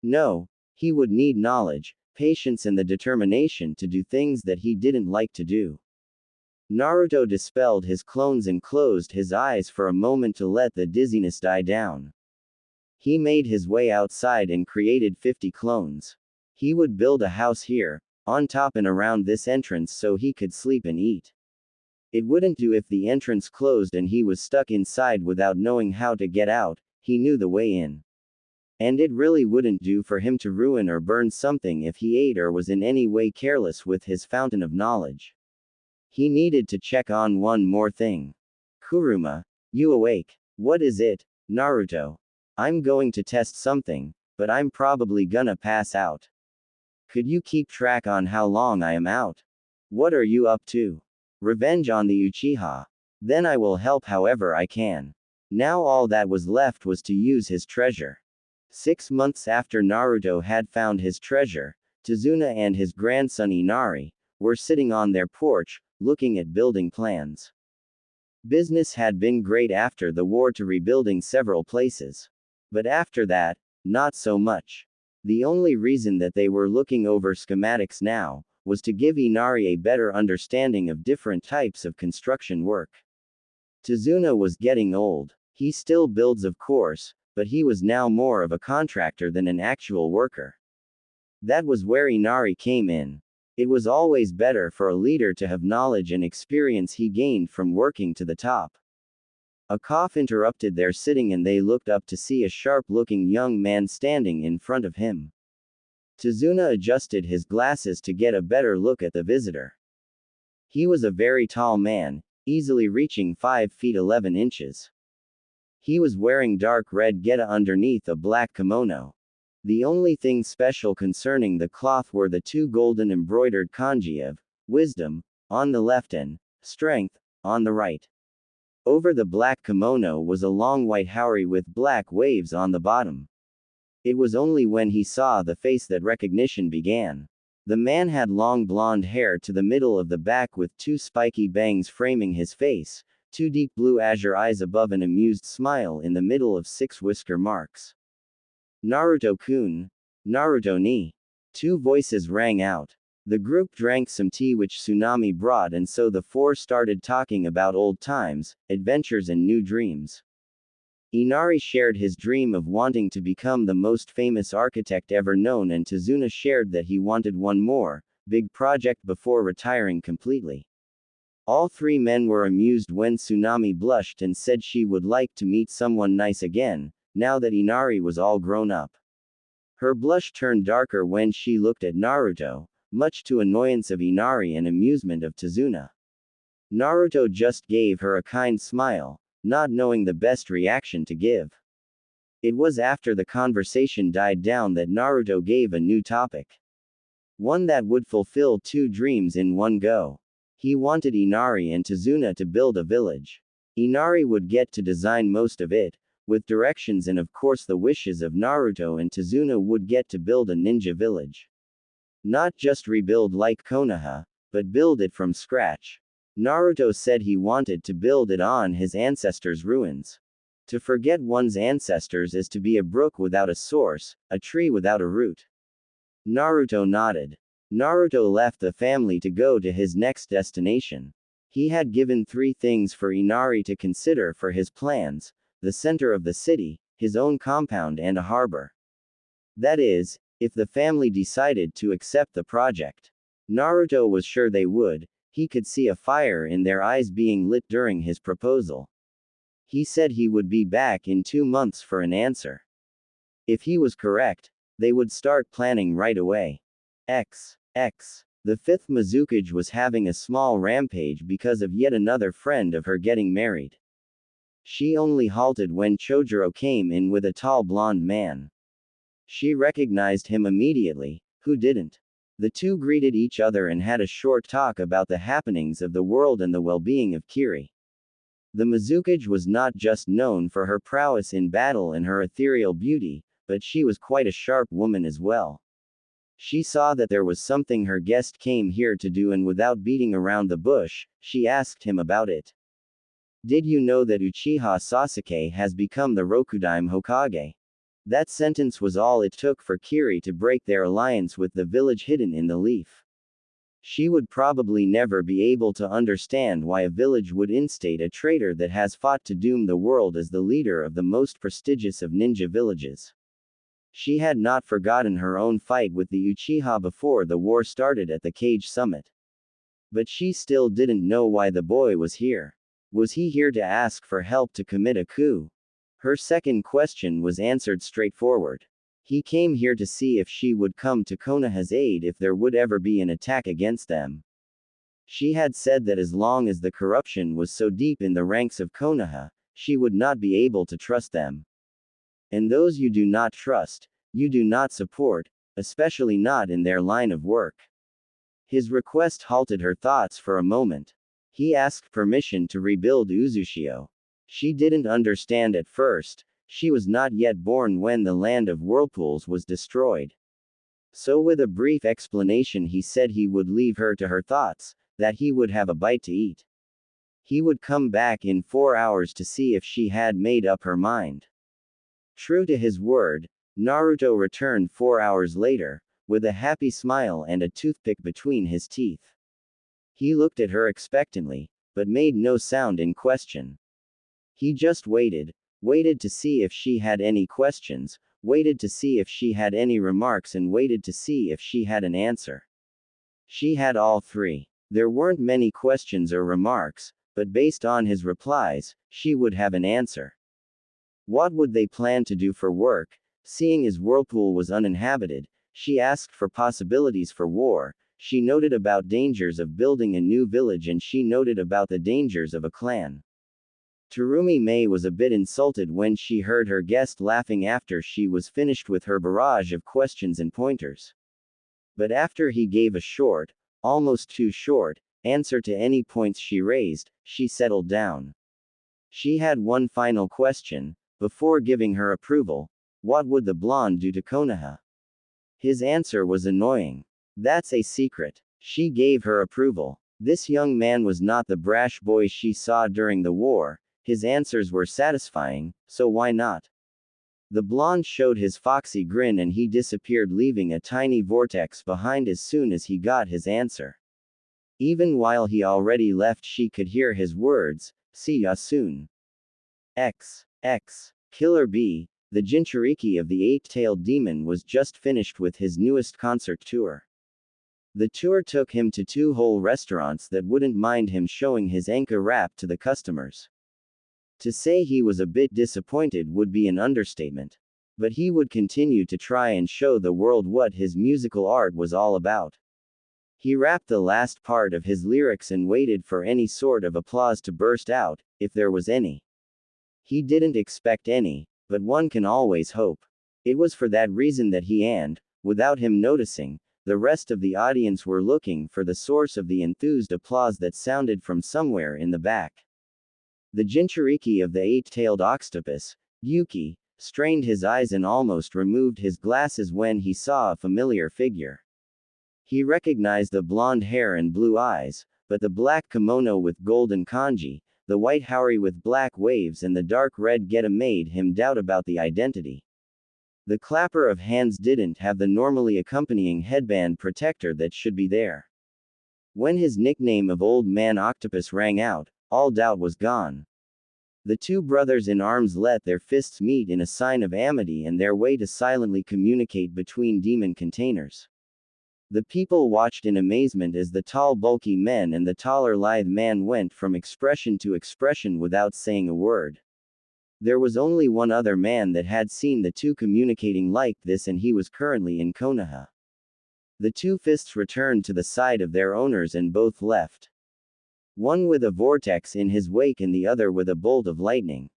No, he would need knowledge, patience and the determination to do things that he didn't like to do. Naruto dispelled his clones and closed his eyes for a moment to let the dizziness die down. He made his way outside and created 50 clones. He would build a house here, on top and around this entrance so he could sleep and eat. It wouldn't do if the entrance closed and he was stuck inside without knowing how to get out, he knew the way in. And it really wouldn't do for him to ruin or burn something if he ate or was in any way careless with his fountain of knowledge. He needed to check on one more thing. Kuruma, you awake? What is it, Naruto? I'm going to test something, but I'm probably gonna pass out. Could you keep track on how long I am out? What are you up to? Revenge on the Uchiha. Then I will help however I can. Now all that was left was to use his treasure. 6 months after Naruto had found his treasure, Tsunade and his grandson Inari were sitting on their porch, looking at building plans. Business had been great after the war to rebuilding several places. But after that, not so much. The only reason that they were looking over schematics now was to give Inari a better understanding of different types of construction work. Tsunade was getting old. He still builds of course, but he was now more of a contractor than an actual worker. That was where Inari came in. It was always better for a leader to have knowledge and experience he gained from working to the top. A cough interrupted their sitting and they looked up to see a sharp-looking young man standing in front of him. Tsunade adjusted his glasses to get a better look at the visitor. He was a very tall man, easily reaching 5 feet 11 inches. He was wearing dark red geta underneath a black kimono. The only thing special concerning the cloth were the 2 golden embroidered kanji of wisdom on the left and strength on the right. Over the black kimono was a long white haori with black waves on the bottom. It was only when he saw the face that recognition began. The man had long blonde hair to the middle of the back with 2 spiky bangs framing his face, 2 deep blue azure eyes above an amused smile in the middle of 6 whisker marks. Naruto-kun. Naruto-ni. 2 voices rang out. The group drank some tea which Tsunade brought and so the 4 started talking about old times, adventures and new dreams. Inari shared his dream of wanting to become the most famous architect ever known and Tsunade shared that he wanted one more, big project before retiring completely. All 3 men were amused when Tsunade blushed and said she would like to meet someone nice again, now that Inari was all grown up. Her blush turned darker when she looked at Naruto, much to annoyance of Inari and amusement of Tazuna. Naruto just gave her a kind smile, not knowing the best reaction to give. It was after the conversation died down that Naruto gave a new topic. One that would fulfill two dreams in one go. He wanted Inari and Tazuna to build a village. Inari would get to design most of it, with directions and of course the wishes of Naruto, and Tazuna would get to build a ninja village. Not just rebuild like Konoha, but build it from scratch. Naruto said he wanted to build it on his ancestors' ruins. To forget one's ancestors is to be a brook without a source, a tree without a root. Naruto nodded. Naruto left the family to go to his next destination. He had given 3 things for Inari to consider for his plans: the center of the city, his own compound, and a harbor. That is, if the family decided to accept the project. Naruto was sure they would. He could see a fire in their eyes being lit during his proposal. He said he would be back in 2 months for an answer. If he was correct, they would start planning right away. The 5th Mizukage was having a small rampage because of yet another friend of her getting married. She only halted when Chojuro came in with a tall blonde man. She recognized him immediately. Who didn't? The two greeted each other and had a short talk about the happenings of the world and the well-being of Kiri. The Mizukage was not just known for her prowess in battle and her ethereal beauty, but she was quite a sharp woman as well. She saw that there was something her guest came here to do, and without beating around the bush, she asked him about it. Did you know that Uchiha Sasuke has become the Rokudaime Hokage? That sentence was all it took for Kiri to break their alliance with the village hidden in the leaf. She would probably never be able to understand why a village would instate a traitor that has fought to doom the world as the leader of the most prestigious of ninja villages. She had not forgotten her own fight with the Uchiha before the war started at the Cage Summit. But she still didn't know why the boy was here. Was he here to ask for help to commit a coup? Her second question was answered straightforward. He came here to see if she would come to Konoha's aid if there would ever be an attack against them. She had said that as long as the corruption was so deep in the ranks of Konoha, she would not be able to trust them. And those you do not trust, you do not support, especially not in their line of work. His request halted her thoughts for a moment. He asked permission to rebuild Uzushio. She didn't understand at first. She was not yet born when the land of whirlpools was destroyed. So with a brief explanation he said he would leave her to her thoughts, that he would have a bite to eat. He would come back in 4 hours to see if she had made up her mind. True to his word, Naruto returned 4 hours later, with a happy smile and a toothpick between his teeth. He looked at her expectantly, but made no sound in question. He just waited to see if she had any questions, waited to see if she had any remarks, and waited to see if she had an answer. She had all 3. There weren't many questions or remarks, but based on his replies, she would have an answer. What would they plan to do for work? Seeing as whirlpool was uninhabited, she asked for possibilities for war. She noted about dangers of building a new village, and she noted about the dangers of a clan. Terumi May was a bit insulted when she heard her guest laughing after she was finished with her barrage of questions and pointers. But after he gave a short, almost too short, answer to any points she raised, she settled down. She had one final question, before giving her approval: what would the blonde do to Konoha? His answer was annoying. That's a secret. She gave her approval. This young man was not the brash boy she saw during the war. His answers were satisfying, so why not? The blonde showed his foxy grin and he disappeared, leaving a tiny vortex behind as soon as he got his answer. Even while he already left, she could hear his words: see ya soon. Killer B, the Jinchuriki of the Eight-Tailed Demon, was just finished with his newest concert tour. The tour took him to 2 whole restaurants that wouldn't mind him showing his Anko rap to the customers. To say he was a bit disappointed would be an understatement. But he would continue to try and show the world what his musical art was all about. He rapped the last part of his lyrics and waited for any sort of applause to burst out, if there was any. He didn't expect any, but one can always hope. It was for that reason that he and, without him noticing, the rest of the audience were looking for the source of the enthused applause that sounded from somewhere in the back. The Jinchuriki of the eight-tailed octopus, Yuki, strained his eyes and almost removed his glasses when he saw a familiar figure. He recognized the blonde hair and blue eyes, but the black kimono with golden kanji, the white haori with black waves and the dark red geta made him doubt about the identity. The clapper of hands didn't have the normally accompanying headband protector that should be there. When his nickname of Old Man Octopus rang out, all doubt was gone. The two brothers in arms let their fists meet in a sign of amity and their way to silently communicate between demon containers. The people watched in amazement as the tall bulky men and the taller lithe man went from expression to expression without saying a word. There was only one other man that had seen the two communicating like this, and he was currently in Konoha. The two fists returned to the side of their owners and both left. One with a vortex in his wake and the other with a bolt of lightning.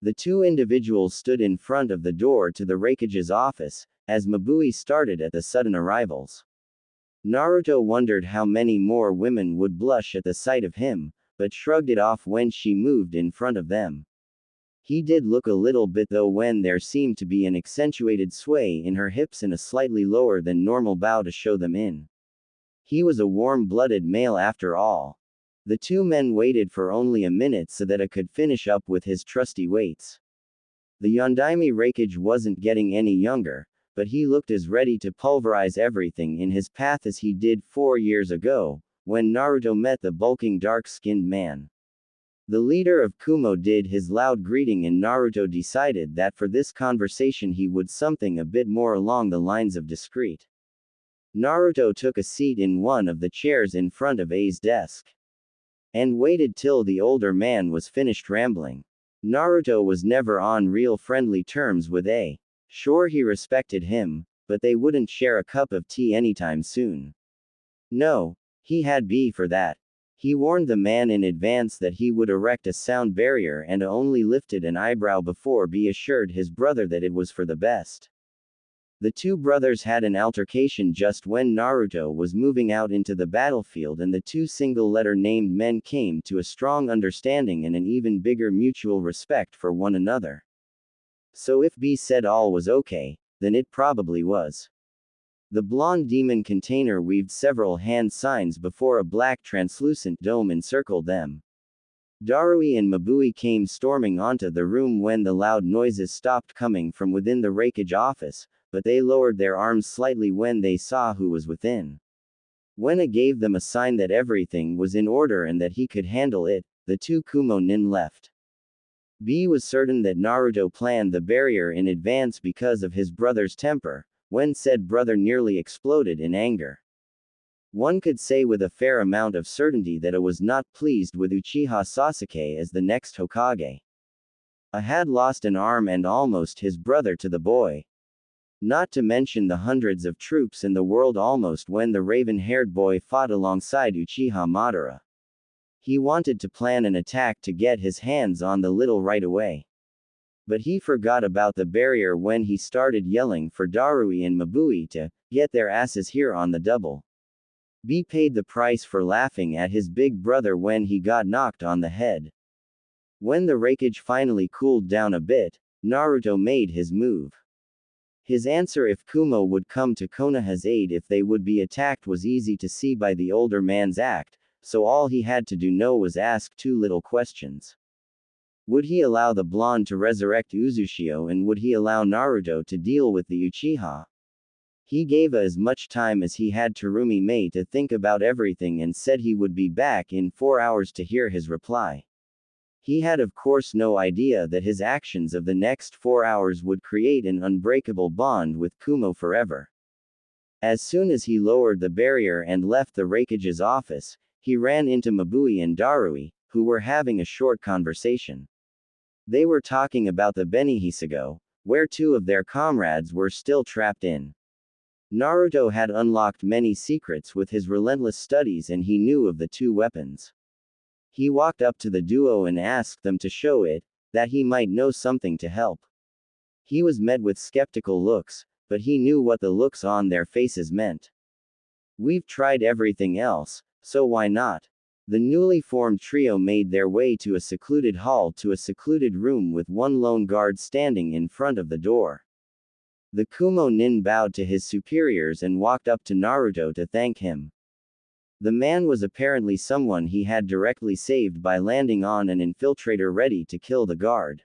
The two individuals stood in front of the door to the Raikage's office, as Mabui started at the sudden arrivals. Naruto wondered how many more women would blush at the sight of him, but shrugged it off when she moved in front of them. He did look a little bit though when there seemed to be an accentuated sway in her hips and a slightly lower than normal bow to show them in. He was a warm-blooded male after all. The two men waited for only a minute so that I could finish up with his trusty weights. The Yondaime Raikage wasn't getting any younger, but he looked as ready to pulverize everything in his path as he did 4 years ago, when Naruto met the bulking dark-skinned man. The leader of Kumo did his loud greeting and Naruto decided that for this conversation he would something a bit more along the lines of discreet. Naruto took a seat in one of the chairs in front of A's desk. And waited till the older man was finished rambling. Naruto was never on real friendly terms with A. Sure, he respected him, but they wouldn't share a cup of tea anytime soon. No, he had B for that. He warned the man in advance that he would erect a sound barrier and only lifted an eyebrow before B assured his brother that it was for the best. The two brothers had an altercation just when Naruto was moving out into the battlefield, and the two single-letter named men came to a strong understanding and an even bigger mutual respect for one another. So if B said all was okay, then it probably was. The blonde demon container weaved several hand signs before a black translucent dome encircled them. Darui and Mabui came storming onto the room when the loud noises stopped coming from within the Raikage office, but they lowered their arms slightly when they saw who was within. When A gave them a sign that everything was in order and that he could handle it, the two Kumo nin left. B was certain that Naruto planned the barrier in advance because of his brother's temper, when said brother nearly exploded in anger. One could say with a fair amount of certainty that A was not pleased with Uchiha Sasuke as the next Hokage. A had lost an arm and almost his brother to the boy. Not to mention the hundreds of troops in the world almost when the raven-haired boy fought alongside Uchiha Madara. He wanted to plan an attack to get his hands on the little right away. But he forgot about the barrier when he started yelling for Darui and Mabui to get their asses here on the double. B paid the price for laughing at his big brother when he got knocked on the head. When the Raikage finally cooled down a bit, Naruto made his move. His answer if Kumo would come to Konoha's aid if they would be attacked was easy to see by the older man's act, so all he had to do now was ask two little questions. Would he allow the blonde to resurrect Uzushio, and would he allow Naruto to deal with the Uchiha? He gave as much time as he had to Rumi-Mei to think about everything and said he would be back in 4 hours to hear his reply. He had of course no idea that his actions of the next 4 hours would create an unbreakable bond with Kumo forever. As soon as he lowered the barrier and left the Raikage's office, he ran into Mabui and Darui, who were having a short conversation. They were talking about the Benihisago, where two of their comrades were still trapped in. Naruto had unlocked many secrets with his relentless studies and he knew of the two weapons. He walked up to the duo and asked them to show it, that he might know something to help. He was met with skeptical looks, but he knew what the looks on their faces meant. We've tried everything else, so why not? The newly formed trio made their way to a secluded hall to a secluded room with one lone guard standing in front of the door. The Kumo nin bowed to his superiors and walked up to Naruto to thank him. The man was apparently someone he had directly saved by landing on an infiltrator ready to kill the guard.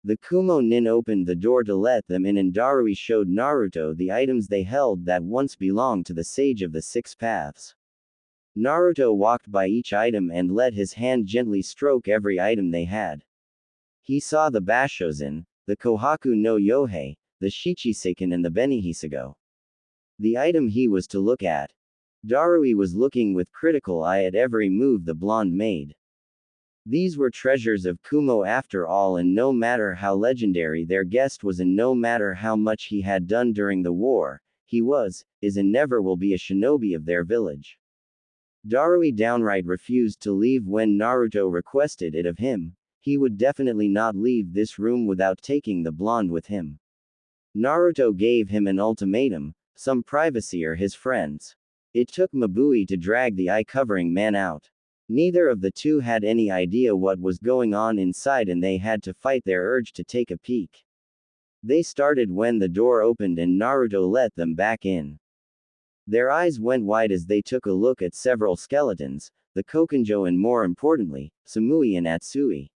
The Kumo nin opened the door to let them in and Darui showed Naruto the items they held that once belonged to the Sage of the Six Paths. Naruto walked by each item and let his hand gently stroke every item they had. He saw the Bashozen, the Kohaku no Yohei, the Shichiseiken and the Benihisago. The item he was to look at. Darui was looking with critical eye at every move the blonde made. These were treasures of Kumo after all, and no matter how legendary their guest was and no matter how much he had done during the war, he is and never will be a shinobi of their village. Darui downright refused to leave when Naruto requested it of him. He would definitely not leave this room without taking the blonde with him. Naruto gave him an ultimatum: some privacy or his friends. It took Mabui to drag the eye-covering man out. Neither of the two had any idea what was going on inside and they had to fight their urge to take a peek. They started when the door opened and Naruto let them back in. Their eyes went wide as they took a look at several skeletons, the Kokenjo and more importantly, Samui and Atsui.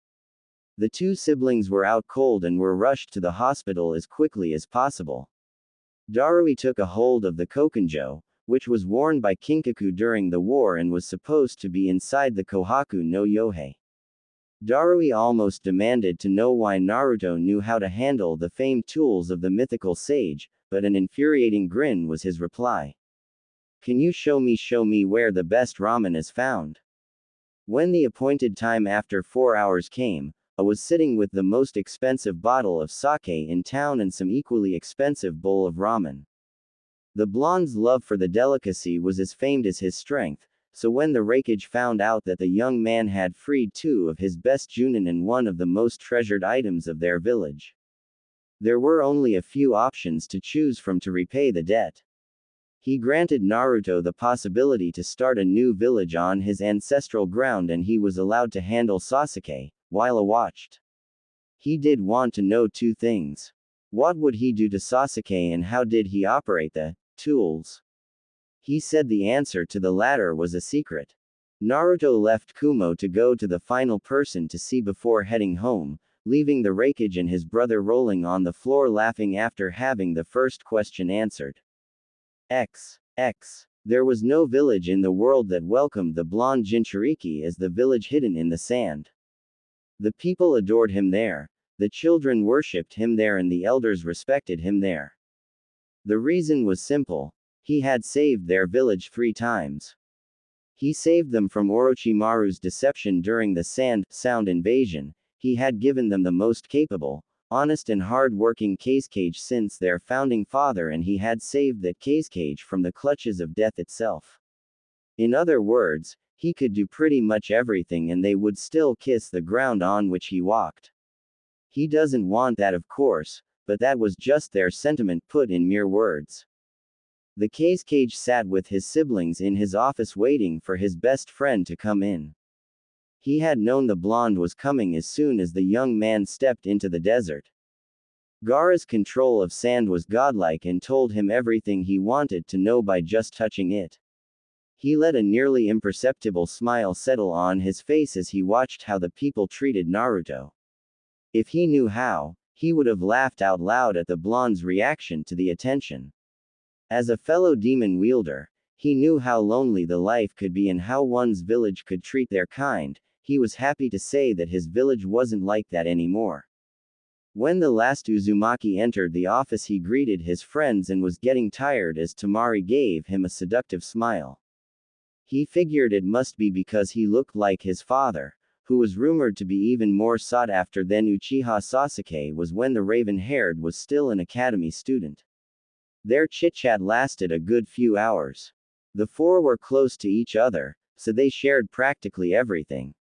The two siblings were out cold and were rushed to the hospital as quickly as possible. Darui took a hold of the Kokenjo, which was worn by Kinkaku during the war and was supposed to be inside the Kohaku no Yohei. Darui almost demanded to know why Naruto knew how to handle the famed tools of the mythical sage, but an infuriating grin was his reply. Can you show me where the best ramen is found? When the appointed time after 4 hours came, I was sitting with the most expensive bottle of sake in town and some equally expensive bowl of ramen. The blonde's love for the delicacy was as famed as his strength, so when the Raikage found out that the young man had freed 2 of his best junin and one of the most treasured items of their village, there were only a few options to choose from to repay the debt. He granted Naruto the possibility to start a new village on his ancestral ground and he was allowed to handle Sasuke, while he watched. He did want to know 2 things. What would he do to Sasuke and how did he operate the tools? He said the answer to the latter was a secret. Naruto left Kumo to go to the final person to see before heading home, leaving the Raikage and his brother rolling on the floor laughing after having the first question answered. There was no village in the world that welcomed the blonde Jinchuriki as the village hidden in the sand. The people adored him there, the children worshipped him there and the elders respected him there. The reason was simple: he had saved their village 3 times. He saved them from Orochimaru's deception during the sound invasion, he had given them the most capable, honest and hard-working Kazekage since their founding father and he had saved that Kazekage from the clutches of death itself. In other words, he could do pretty much everything and they would still kiss the ground on which he walked. He doesn't want that, of course, but that was just their sentiment put in mere words. The Kazekage sat with his siblings in his office waiting for his best friend to come in. He had known the blonde was coming as soon as the young man stepped into the desert. Gaara's control of sand was godlike and told him everything he wanted to know by just touching it. He let a nearly imperceptible smile settle on his face as he watched how the people treated Naruto. If he knew how, he would have laughed out loud at the blonde's reaction to the attention. As a fellow demon wielder, he knew how lonely the life could be and how one's village could treat their kind. He was happy to say that his village wasn't like that anymore. When the last Uzumaki entered the office, he greeted his friends and was getting tired as Tamari gave him a seductive smile. He figured it must be because he looked like his father, who was rumored to be even more sought after than Uchiha Sasuke was when the raven-haired was still an academy student. Their chit-chat lasted a good few hours. The four were close to each other, so they shared practically everything.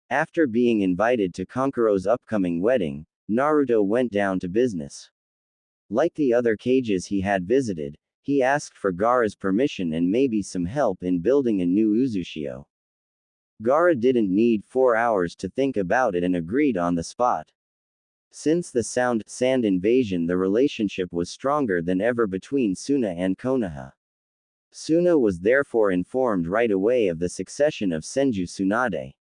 After being invited to Kankuro's upcoming wedding, Naruto went down to business. Like the other cages he had visited, he asked for Gaara's permission and maybe some help in building a new Uzushio. Gaara didn't need 4 hours to think about it and agreed on the spot. Since the sand invasion, the relationship was stronger than ever between Suna and Konoha. Suna was therefore informed right away of the succession of Senju Tsunade.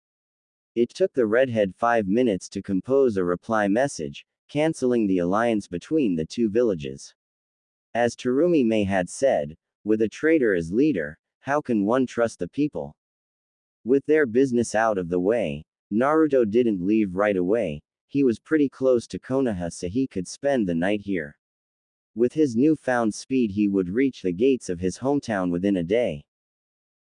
It took the redhead 5 minutes to compose a reply message, cancelling the alliance between the two villages. As Terumi May had said, with a traitor as leader, how can one trust the people? With their business out of the way, Naruto didn't leave right away. He was pretty close to Konoha, so he could spend the night here. With his newfound speed, he would reach the gates of his hometown within a day.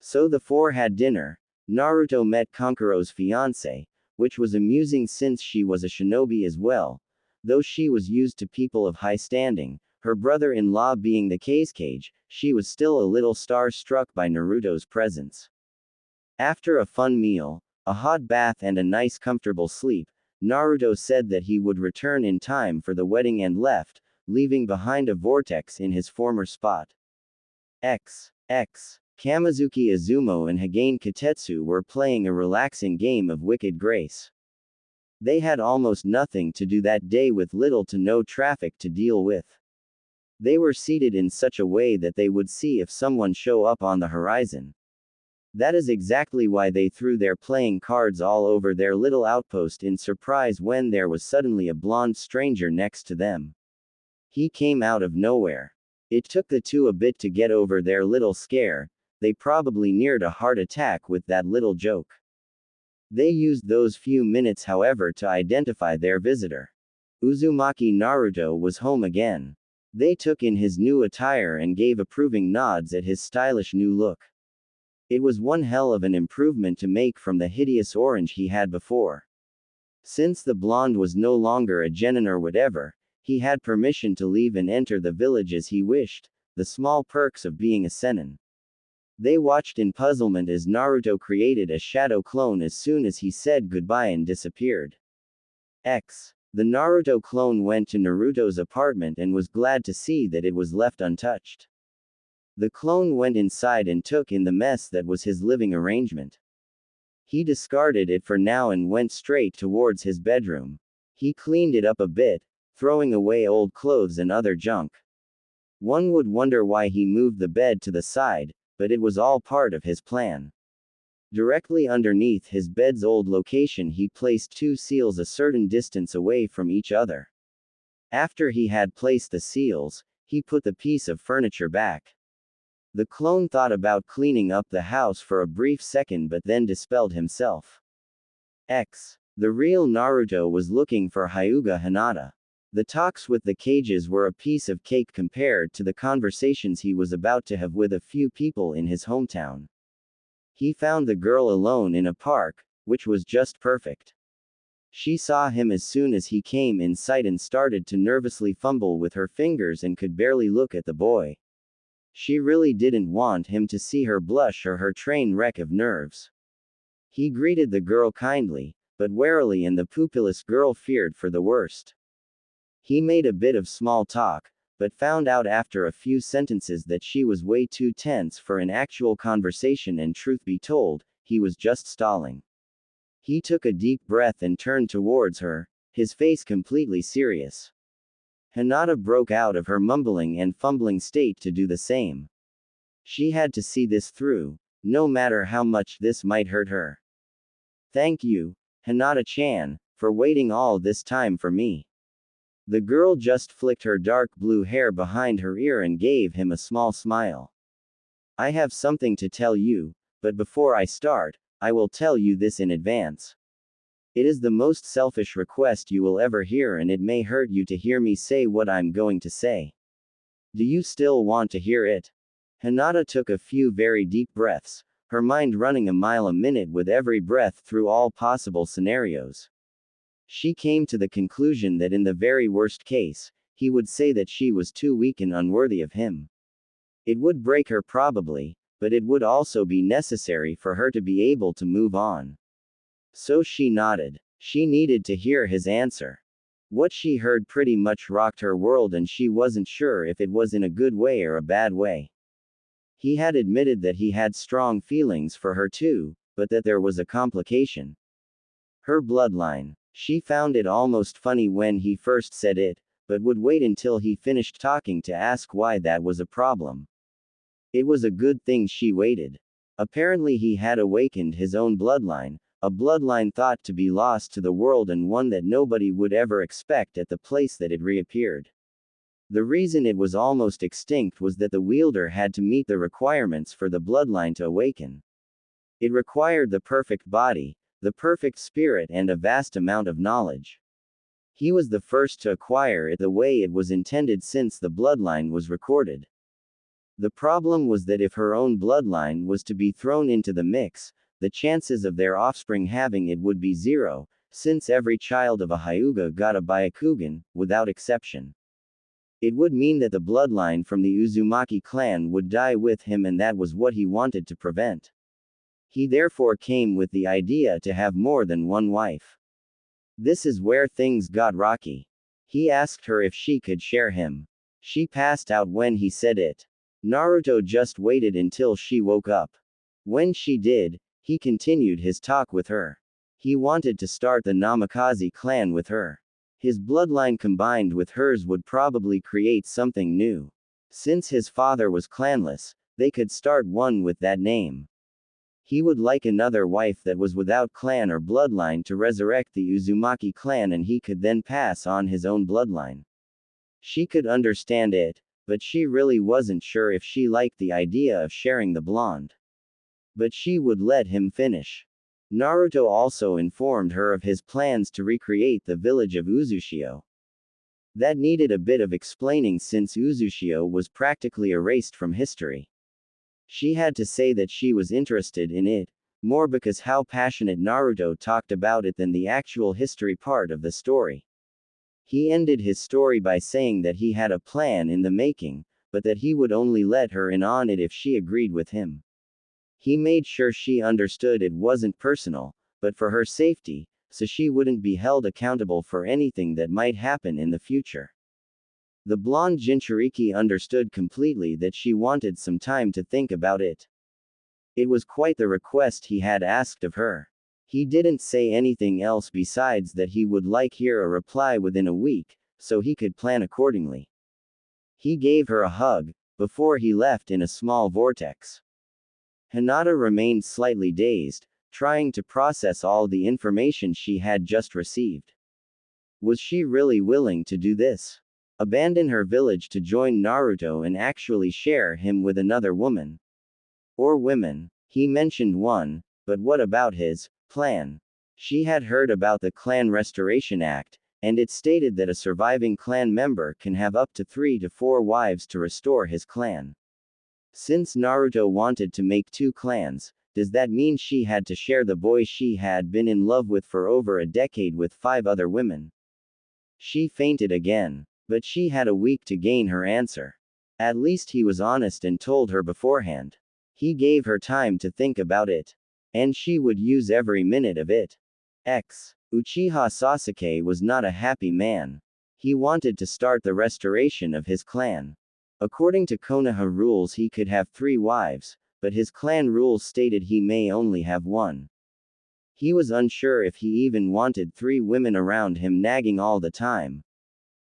So the four had dinner. Naruto met Kankuro's fiancée, which was amusing since she was a shinobi as well. Though she was used to people of high standing, her brother-in-law being the cage, she was still a little star-struck by Naruto's presence. After a fun meal, a hot bath and a nice comfortable sleep, Naruto said that he would return in time for the wedding and left, leaving behind a vortex in his former spot. Kamizuki Izumo and Hagane Katetsu were playing a relaxing game of Wicked Grace. They had almost nothing to do that day with little to no traffic to deal with. They were seated in such a way that they would see if someone show up on the horizon. That is exactly why they threw their playing cards all over their little outpost in surprise when there was suddenly a blonde stranger next to them. He came out of nowhere. It took the two a bit to get over their little scare. They probably neared a heart attack with that little joke. They used those few minutes, however, to identify their visitor. Uzumaki Naruto was home again. They took in his new attire and gave approving nods at his stylish new look. It was one hell of an improvement to make from the hideous orange he had before. Since the blonde was no longer a genin or whatever, he had permission to leave and enter the village as he wished, the small perks of being a senin. They watched in puzzlement as Naruto created a shadow clone as soon as he said goodbye and disappeared. The Naruto clone went to Naruto's apartment and was glad to see that it was left untouched. The clone went inside and took in the mess that was his living arrangement. He discarded it for now and went straight towards his bedroom. He cleaned it up a bit, throwing away old clothes and other junk. One would wonder why he moved the bed to the side, but it was all part of his plan. Directly underneath his bed's old location, he placed two seals a certain distance away from each other. After he had placed the seals, he put the piece of furniture back. The clone thought about cleaning up the house for a brief second but then dispelled himself. The real Naruto was looking for Hyuga Hinata. The talks with the cages were a piece of cake compared to the conversations he was about to have with a few people in his hometown. He found the girl alone in a park, which was just perfect. She saw him as soon as he came in sight and started to nervously fumble with her fingers and could barely look at the boy. She really didn't want him to see her blush or her train wreck of nerves. He greeted the girl kindly, but warily, and the pupilless girl feared for the worst. He made a bit of small talk, but found out after a few sentences that she was way too tense for an actual conversation, and truth be told, he was just stalling. He took a deep breath and turned towards her, his face completely serious. Hinata broke out of her mumbling and fumbling state to do the same. She had to see this through, no matter how much this might hurt her. Thank you, Hinata-chan, for waiting all this time for me. The girl just flicked her dark blue hair behind her ear and gave him a small smile. I have something to tell you, but before I start, I will tell you this in advance. It is the most selfish request you will ever hear, and it may hurt you to hear me say what I'm going to say. Do you still want to hear it? Hinata took a few very deep breaths, her mind running a mile a minute with every breath through all possible scenarios. She came to the conclusion that in the very worst case, he would say that she was too weak and unworthy of him. It would break her probably, but it would also be necessary for her to be able to move on. So she nodded. She needed to hear his answer. What she heard pretty much rocked her world, and she wasn't sure if it was in a good way or a bad way. He had admitted that he had strong feelings for her too, but that there was a complication. Her bloodline. She found it almost funny when he first said it, but would wait until he finished talking to ask why that was a problem. It was a good thing she waited. Apparently he had awakened his own bloodline, a bloodline thought to be lost to the world and one that nobody would ever expect at the place that it reappeared. The reason it was almost extinct was that the wielder had to meet the requirements for the bloodline to awaken. It required the perfect body, the perfect spirit, and a vast amount of knowledge. He was the first to acquire it the way it was intended since the bloodline was recorded. The problem was that if her own bloodline was to be thrown into the mix, the chances of their offspring having it would be zero, since every child of a Hyuga got a Byakugan, without exception. It would mean that the bloodline from the Uzumaki clan would die with him, and that was what he wanted to prevent. He therefore came with the idea to have more than one wife. This is where things got rocky. He asked her if she could share him. She passed out when he said it. Naruto just waited until she woke up. When she did, he continued his talk with her. He wanted to start the Namikaze clan with her. His bloodline combined with hers would probably create something new. Since his father was clanless, they could start one with that name. He would like another wife that was without clan or bloodline to resurrect the Uzumaki clan, and he could then pass on his own bloodline. She could understand it, but she really wasn't sure if she liked the idea of sharing the blonde. But she would let him finish. Naruto also informed her of his plans to recreate the village of Uzushio. That needed a bit of explaining since Uzushio was practically erased from history. She had to say that she was interested in it, more because how passionate Naruto talked about it than the actual history part of the story. He ended his story by saying that he had a plan in the making, but that he would only let her in on it if she agreed with him. He made sure she understood it wasn't personal, but for her safety, so she wouldn't be held accountable for anything that might happen in the future. The blonde Jinchuriki understood completely that she wanted some time to think about it. It was quite the request he had asked of her. He didn't say anything else besides that he would like hear a reply within a week, so he could plan accordingly. He gave her a hug, before he left in a small vortex. Hinata remained slightly dazed, trying to process all the information she had just received. Was she really willing to do this? Abandon her village to join Naruto and actually share him with another woman? Or women? He mentioned one, but what about his plan? She had heard about the Clan Restoration Act, and it stated that a surviving clan member can have up to 3 to 4 wives to restore his clan. Since Naruto wanted to make 2 clans, does that mean she had to share the boy she had been in love with for over a decade with 5 other women? She fainted again. But she had a week to gain her answer. At least he was honest and told her beforehand. He gave her time to think about it. And she would use every minute of it. Uchiha Sasuke was not a happy man. He wanted to start the restoration of his clan. According to Konoha rules he could have 3 wives, but his clan rules stated he may only have 1. He was unsure if he even wanted 3 women around him nagging all the time.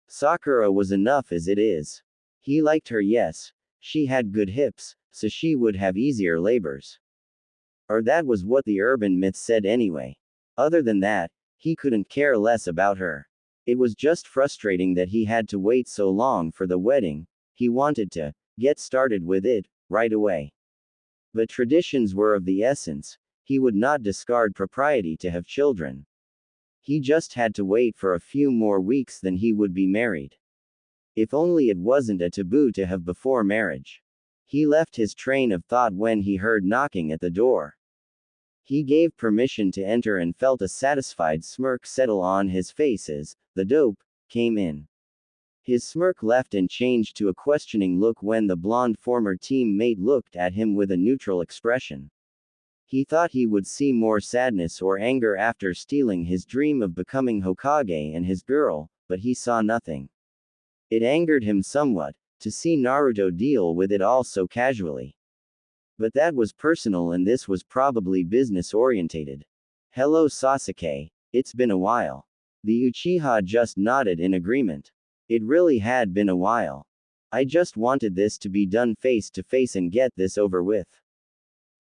Sakura was enough as it is. He liked her, yes. She had good hips, so she would have easier labors. Or that was what the urban myth said anyway. Other than that, he couldn't care less about her. It was just frustrating that he had to wait so long for the wedding. He wanted to get started with it right away. But traditions were of the essence. He would not discard propriety to have children. He just had to wait for a few more weeks, then he would be married. If only it wasn't a taboo to have before marriage. He left his train of thought when he heard knocking at the door. He gave permission to enter and felt a satisfied smirk settle on his face as the dope came in. His smirk left and changed to a questioning look when the blonde former teammate looked at him with a neutral expression. He thought he would see more sadness or anger after stealing his dream of becoming Hokage and his girl, but he saw nothing. It angered him somewhat to see Naruto deal with it all so casually. But that was personal and this was probably business-orientated. Hello Sasuke, it's been a while. The Uchiha just nodded in agreement. It really had been a while. I just wanted this to be done face to face and get this over with.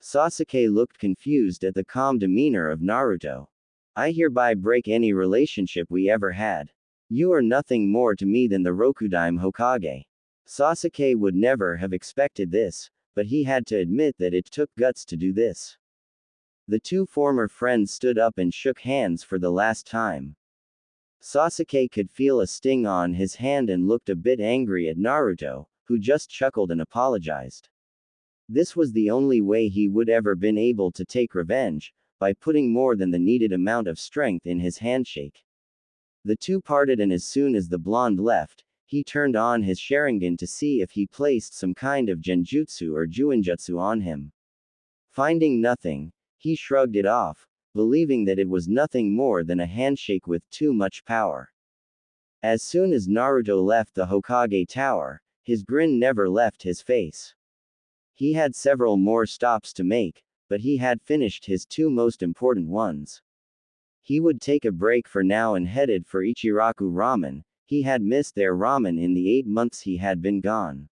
Sasuke looked confused at the calm demeanor of Naruto. I hereby break any relationship we ever had. You are nothing more to me than the Rokudaime Hokage. Sasuke would never have expected this, but he had to admit that it took guts to do this. The two former friends stood up and shook hands for the last time. Sasuke could feel a sting on his hand and looked a bit angry at Naruto, who just chuckled and apologized. This was the only way he would ever been able to take revenge, by putting more than the needed amount of strength in his handshake. The two parted and as soon as the blonde left, he turned on his Sharingan to see if he placed some kind of genjutsu or juinjutsu on him. Finding nothing, he shrugged it off, believing that it was nothing more than a handshake with too much power. As soon as Naruto left the Hokage tower, his grin never left his face. He had several more stops to make, but he had finished his two most important ones. He would take a break for now and headed for Ichiraku Ramen. He had missed their ramen in the 8 months he had been gone.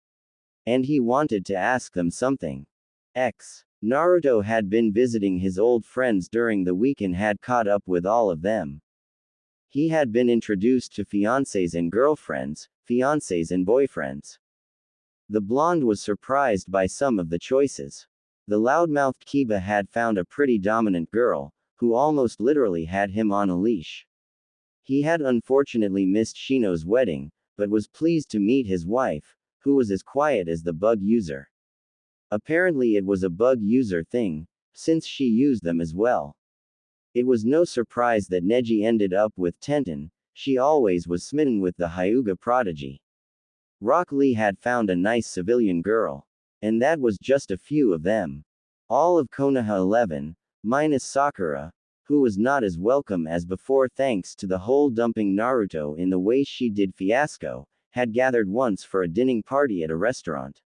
And he wanted to ask them something. Naruto had been visiting his old friends during the week and had caught up with all of them. He had been introduced to fiancés and girlfriends, fiancés and boyfriends. The blonde was surprised by some of the choices. The loudmouthed Kiba had found a pretty dominant girl, who almost literally had him on a leash. He had unfortunately missed Shino's wedding, but was pleased to meet his wife, who was as quiet as the bug user. Apparently it was a bug user thing, since she used them as well. It was no surprise that Neji ended up with Tenten. She always was smitten with the Hyuga prodigy. Rock Lee had found a nice civilian girl. And that was just a few of them. All of Konoha 11, minus Sakura, who was not as welcome as before thanks to the whole dumping Naruto in the way she did fiasco, had gathered once for a dinner party at a restaurant.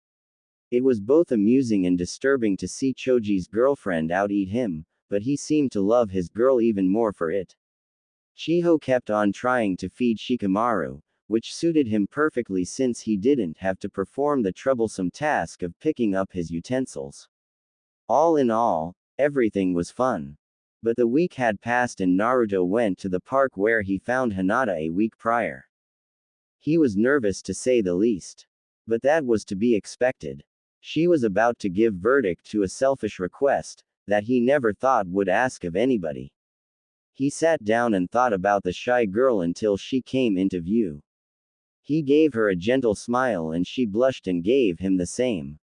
It was both amusing and disturbing to see Choji's girlfriend out-eat him, but he seemed to love his girl even more for it. Chiho kept on trying to feed Shikamaru, which suited him perfectly since he didn't have to perform the troublesome task of picking up his utensils. All in all, everything was fun. But the week had passed and Naruto went to the park where he found Hinata a week prior. He was nervous to say the least. But that was to be expected. She was about to give verdict to a selfish request that he never thought would ask of anybody. He sat down and thought about the shy girl until she came into view. He gave her a gentle smile and she blushed and gave him the same.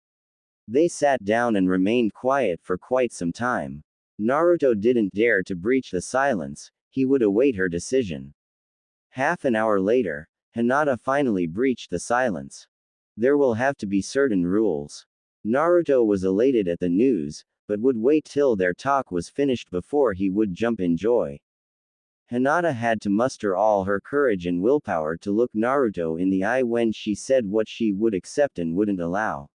They sat down and remained quiet for quite some time. Naruto didn't dare to breach the silence, he would await her decision. Half an hour later, Hinata finally breached the silence. There will have to be certain rules. Naruto was elated at the news, but would wait till their talk was finished before he would jump in joy. Hinata had to muster all her courage and willpower to look Naruto in the eye when she said what she would accept and wouldn't allow.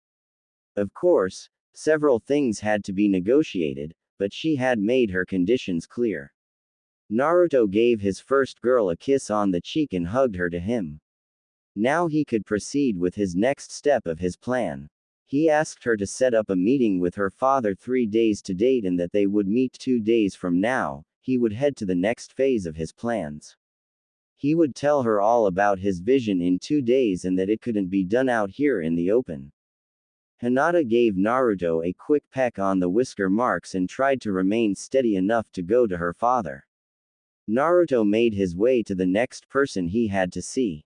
Of course, several things had to be negotiated, but she had made her conditions clear. Naruto gave his first girl a kiss on the cheek and hugged her to him. Now he could proceed with his next step of his plan. He asked her to set up a meeting with her father 3 days to date and that they would meet 2 days from now. He would head to the next phase of his plans. He would tell her all about his vision in 2 days and that it couldn't be done out here in the open. Hinata gave Naruto a quick peck on the whisker marks and tried to remain steady enough to go to her father. Naruto made his way to the next person he had to see.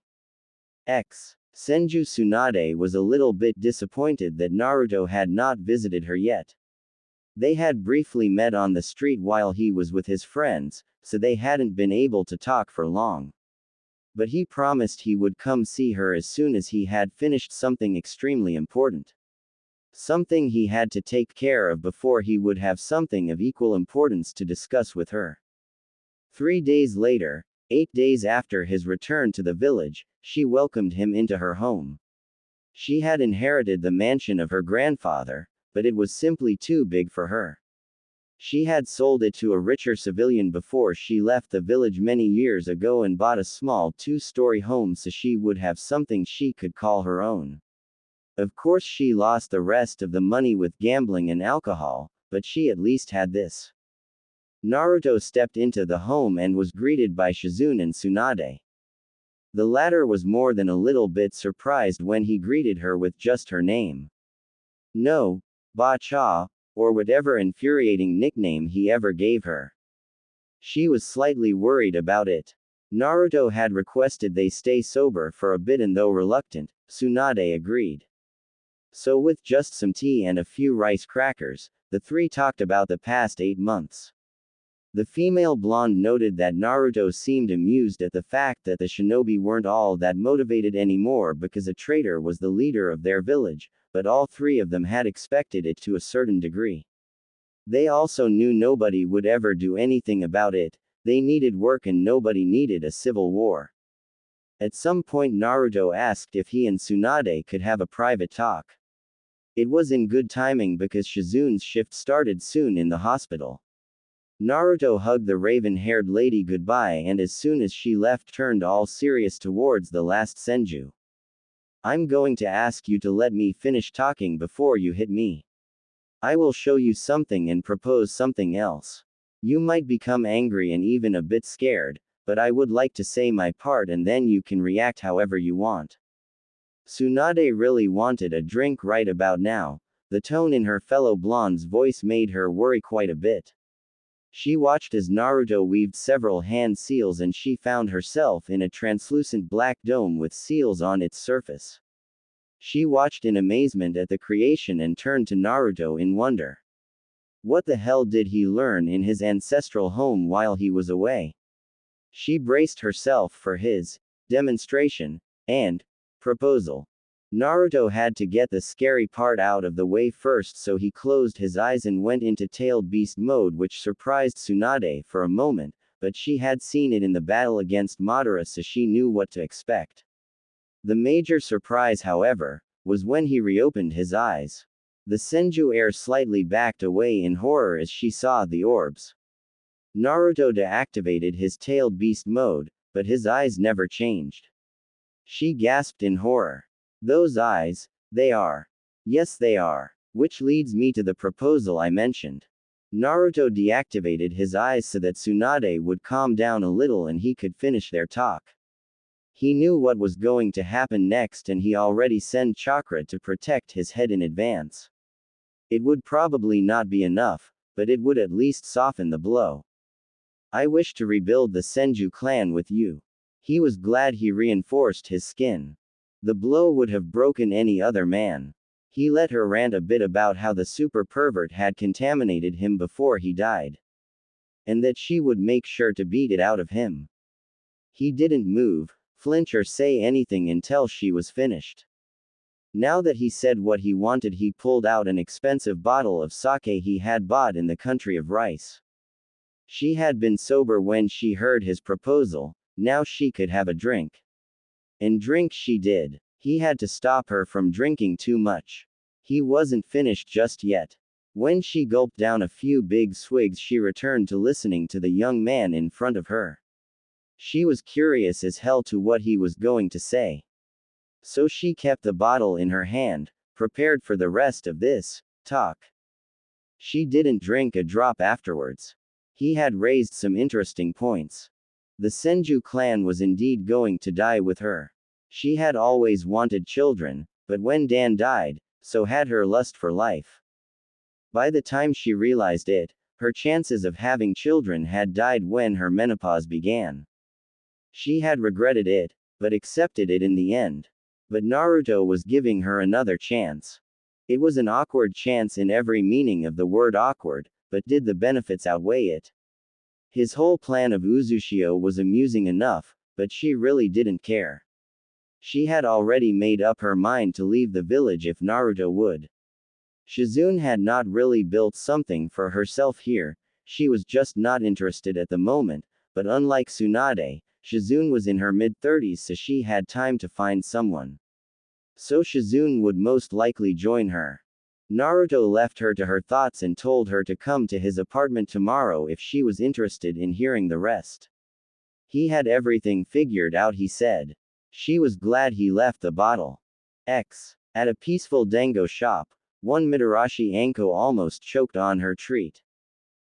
Senju Tsunade was a little bit disappointed that Naruto had not visited her yet. They had briefly met on the street while he was with his friends, so they hadn't been able to talk for long. but he promised he would come see her as soon as he had finished something extremely important. Something he had to take care of before he would have something of equal importance to discuss with her. 3 days later, 8 days after his return to the village, she welcomed him into her home. She had inherited the mansion of her grandfather, but it was simply too big for her. She had sold it to a richer civilian before she left the village many years ago and bought a small 2-story home so she would have something she could call her own. Of course she lost the rest of the money with gambling and alcohol, but she at least had this. Naruto stepped into the home and was greeted by Shizune and Tsunade. The latter was more than a little bit surprised when he greeted her with just her name. No, Ba-cha, or whatever infuriating nickname he ever gave her. She was slightly worried about it. Naruto had requested they stay sober for a bit and though reluctant, Tsunade agreed. So with just some tea and a few rice crackers, the three talked about the past 8 months. The female blonde noted that Naruto seemed amused at the fact that the shinobi weren't all that motivated anymore because a traitor was the leader of their village, but all three of them had expected it to a certain degree. They also knew nobody would ever do anything about it, they needed work and nobody needed a civil war. At some point Naruto asked if he and Tsunade could have a private talk. It was in good timing because Shizune's shift started soon in the hospital. Naruto hugged the raven-haired lady goodbye and as soon as she left turned all serious towards the last senju. I'm going to ask you to let me finish talking before you hit me. I will show you something and propose something else. You might become angry and even a bit scared, but I would like to say my part and then you can react however you want. Tsunade really wanted a drink right about now. The tone in her fellow blonde's voice made her worry quite a bit. She watched as Naruto weaved several hand seals and she found herself in a translucent black dome with seals on its surface. She watched in amazement at the creation and turned to Naruto in wonder. What the hell did he learn in his ancestral home while he was away? She braced herself for his demonstration and proposal. Naruto had to get the scary part out of the way first, so he closed his eyes and went into tailed beast mode, which surprised Tsunade for a moment, but she had seen it in the battle against Madara, so she knew what to expect. The major surprise, however, was when he reopened his eyes. The Senju heir slightly backed away in horror as she saw the orbs. Naruto deactivated his tailed beast mode, but his eyes never changed. She gasped in horror. Those eyes, they are. Yes, they are. Which leads me to the proposal I mentioned. Naruto deactivated his eyes so that Tsunade would calm down a little and he could finish their talk. He knew what was going to happen next and he already sent chakra to protect his head in advance. It would probably not be enough, but it would at least soften the blow. I wish to rebuild the Senju clan with you. He was glad he reinforced his skin. The blow would have broken any other man. He let her rant a bit about how the super pervert had contaminated him before he died. And that she would make sure to beat it out of him. He didn't move, flinch or say anything until she was finished. Now that he said what he wanted, he pulled out an expensive bottle of sake he had bought in the country of rice. She had been sober when she heard his proposal, now she could have a drink. And drink she did. He had to stop her from drinking too much. He wasn't finished just yet. When she gulped down a few big swigs, she returned to listening to the young man in front of her. She was curious as hell to what he was going to say. So she kept the bottle in her hand, prepared for the rest of this talk. She didn't drink a drop afterwards. He had raised some interesting points. The Senju clan was indeed going to die with her. She had always wanted children, but when Dan died, so had her lust for life. By the time she realized it, her chances of having children had died when her menopause began. She had regretted it, but accepted it in the end. But Naruto was giving her another chance. It was an awkward chance in every meaning of the word awkward, but did the benefits outweigh it? His whole plan of Uzushio was amusing enough, but she really didn't care. She had already made up her mind to leave the village if Naruto would. Shizune had not really built something for herself here, she was just not interested at the moment, but unlike Tsunade, Shizune was in her mid-30s, so she had time to find someone. So Shizune would most likely join her. Naruto left her to her thoughts and told her to come to his apartment tomorrow if she was interested in hearing the rest. He had everything figured out, he said. She was glad he left the bottle. At a peaceful dango shop, one Mitarashi Anko almost choked on her treat.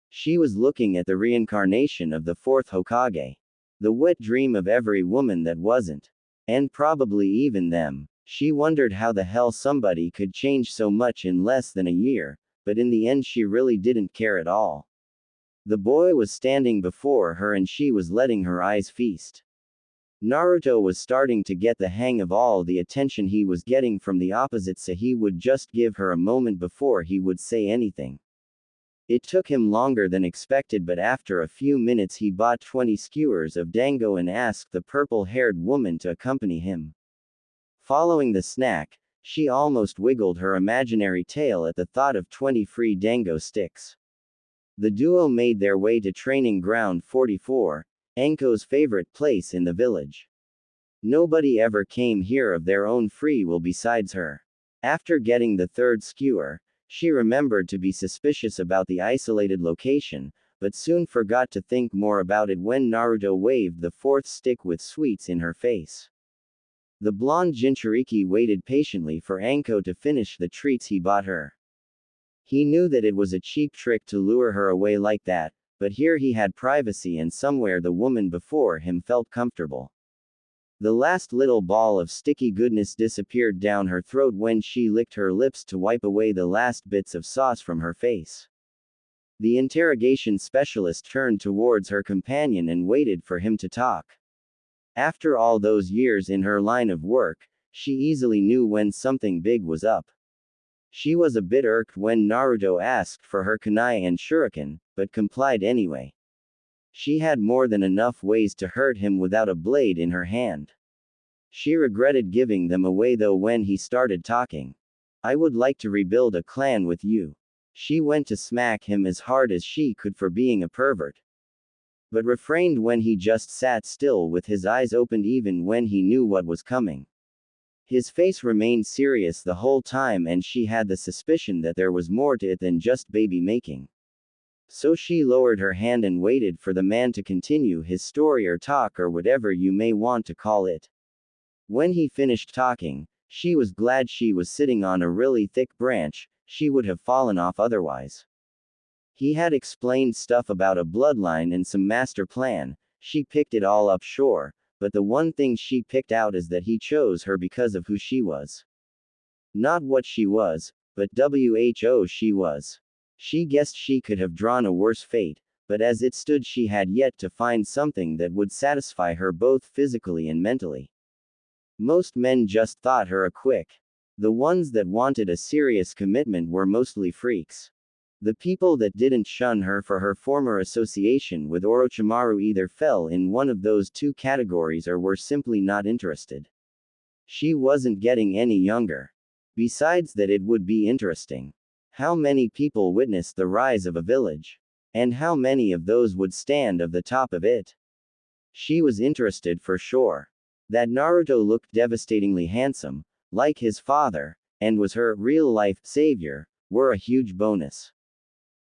She was looking at the reincarnation of the fourth Hokage. The wet dream of every woman that wasn't. And probably even them. She wondered how the hell somebody could change so much in less than a year, but in the end she really didn't care at all. The boy was standing before her and she was letting her eyes feast. Naruto was starting to get the hang of all the attention he was getting from the opposite, so he would just give her a moment before he would say anything. It took him longer than expected, but after a few minutes he bought 20 skewers of dango and asked the purple-haired woman to accompany him. Following the snack, she almost wiggled her imaginary tail at the thought of 20 free dango sticks. The duo made their way to Training Ground 44, Anko's favorite place in the village. Nobody ever came here of their own free will besides her. After getting the third skewer, she remembered to be suspicious about the isolated location, but soon forgot to think more about it when Naruto waved the fourth stick with sweets in her face. The blonde Jinchuriki waited patiently for Anko to finish the treats he bought her. He knew that it was a cheap trick to lure her away like that, but here he had privacy and somewhere the woman before him felt comfortable. The last little ball of sticky goodness disappeared down her throat when she licked her lips to wipe away the last bits of sauce from her face. The interrogation specialist turned towards her companion and waited for him to talk. After all those years in her line of work, she easily knew when something big was up. She was a bit irked when Naruto asked for her kunai and shuriken, but complied anyway. She had more than enough ways to hurt him without a blade in her hand. She regretted giving them away though when he started talking. I would like to rebuild a clan with you. She went to smack him as hard as she could for being a pervert, but refrained when he just sat still with his eyes opened even when he knew what was coming. His face remained serious the whole time and she had the suspicion that there was more to it than just baby making. So she lowered her hand and waited for the man to continue his story or talk or whatever you may want to call it. When he finished talking, she was glad she was sitting on a really thick branch, she would have fallen off otherwise. He had explained stuff about a bloodline and some master plan, she picked it all up sure, but the one thing she picked out is that he chose her because of who she was. Not what she was, but who she was. She guessed she could have drawn a worse fate, but as it stood she had yet to find something that would satisfy her both physically and mentally. Most men just thought her a quick. The ones that wanted a serious commitment were mostly freaks. The people that didn't shun her for her former association with Orochimaru either fell in one of those two categories or were simply not interested. She wasn't getting any younger. Besides that, it would be interesting. How many people witnessed the rise of a village? And how many of those would stand of the top of it? She was interested for sure. That Naruto looked devastatingly handsome, like his father, and was her real-life savior, were a huge bonus.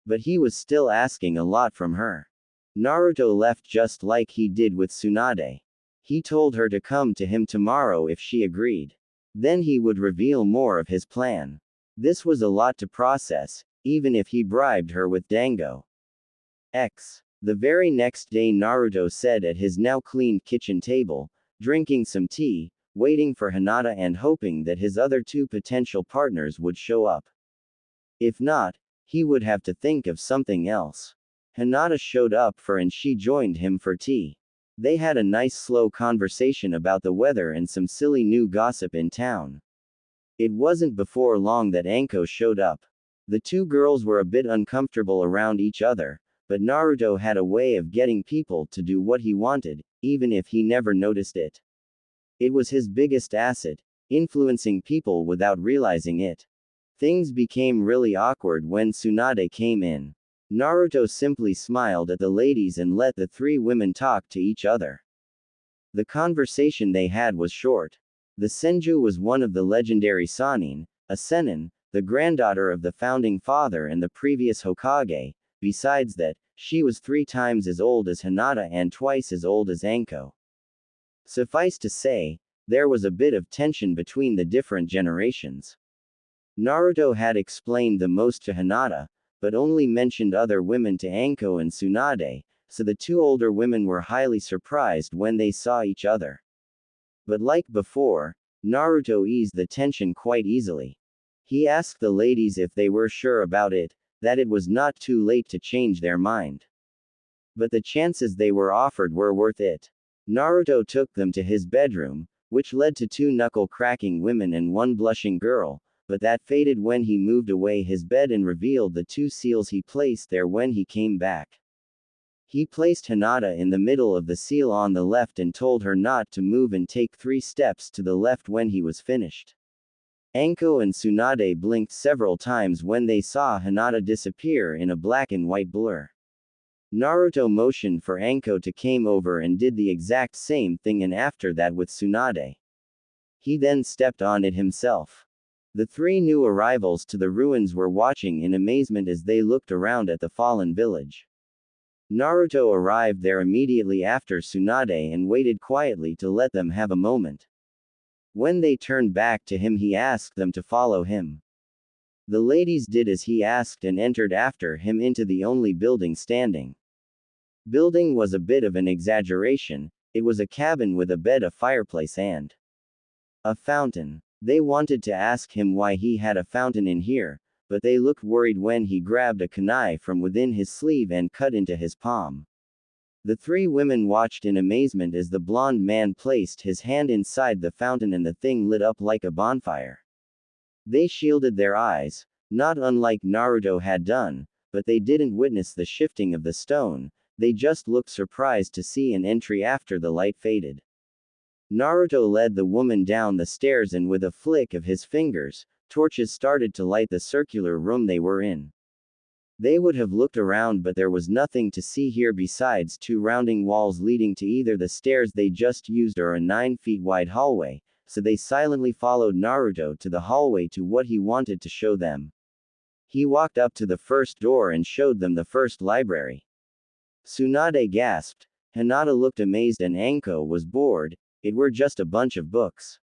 But he was still asking a lot from her. Naruto left just like he did with Tsunade. He told her to come to him tomorrow if she agreed. Then he would reveal more of his plan. This was a lot to process, even if he bribed her with dango. The very next day Naruto sat at his now cleaned kitchen table, drinking some tea, waiting for Hinata and hoping that his other two potential partners would show up. If not, he would have to think of something else. Hinata showed up and she joined him for tea. They had a nice slow conversation about the weather and some silly new gossip in town. It wasn't before long that Anko showed up. The two girls were a bit uncomfortable around each other, but Naruto had a way of getting people to do what he wanted, even if he never noticed it. It was his biggest asset, influencing people without realizing it. Things became really awkward when Tsunade came in. Naruto simply smiled at the ladies and let the three women talk to each other. The conversation they had was short. The Senju was one of the legendary Sannin, a Sennin, the granddaughter of the founding father and the previous Hokage. Besides that, she was 3 times as old as Hinata and twice as old as Anko. Suffice to say, there was a bit of tension between the different generations. Naruto had explained the most to Hinata, but only mentioned other women to Anko and Tsunade, so the 2 older women were highly surprised when they saw each other. But like before, Naruto eased the tension quite easily. He asked the ladies if they were sure about it, that it was not too late to change their mind. But the chances they were offered were worth it. Naruto took them to his bedroom, which led to 2 knuckle-cracking women and 1 blushing girl, but that faded when he moved away his bed and revealed the 2 seals he placed there when he came back. He placed Hinata in the middle of the seal on the left and told her not to move and take 3 steps to the left when he was finished. Anko and Tsunade blinked several times when they saw Hinata disappear in a black and white blur. Naruto motioned for Anko to come over and did the exact same thing, and after that with Tsunade. He then stepped on it himself. The 3 new arrivals to the ruins were watching in amazement as they looked around at the fallen village. Naruto arrived there immediately after Tsunade and waited quietly to let them have a moment. When they turned back to him, he asked them to follow him. The ladies did as he asked and entered after him into the only building standing. Building was a bit of an exaggeration, it was a cabin with a bed, a fireplace and a fountain. They wanted to ask him why he had a fountain in here, but they looked worried when he grabbed a kunai from within his sleeve and cut into his palm. The 3 women watched in amazement as the blonde man placed his hand inside the fountain and the thing lit up like a bonfire. They shielded their eyes, not unlike Naruto had done, but they didn't witness the shifting of the stone, they just looked surprised to see an entry after the light faded. Naruto led the woman down the stairs and with a flick of his fingers, torches started to light the circular room they were in. They would have looked around, but there was nothing to see here besides 2 rounding walls leading to either the stairs they just used or a 9 feet wide hallway, so they silently followed Naruto to the hallway to what he wanted to show them. He walked up to the first door and showed them the first library. Tsunade gasped, Hinata looked amazed and Anko was bored, it were just a bunch of books.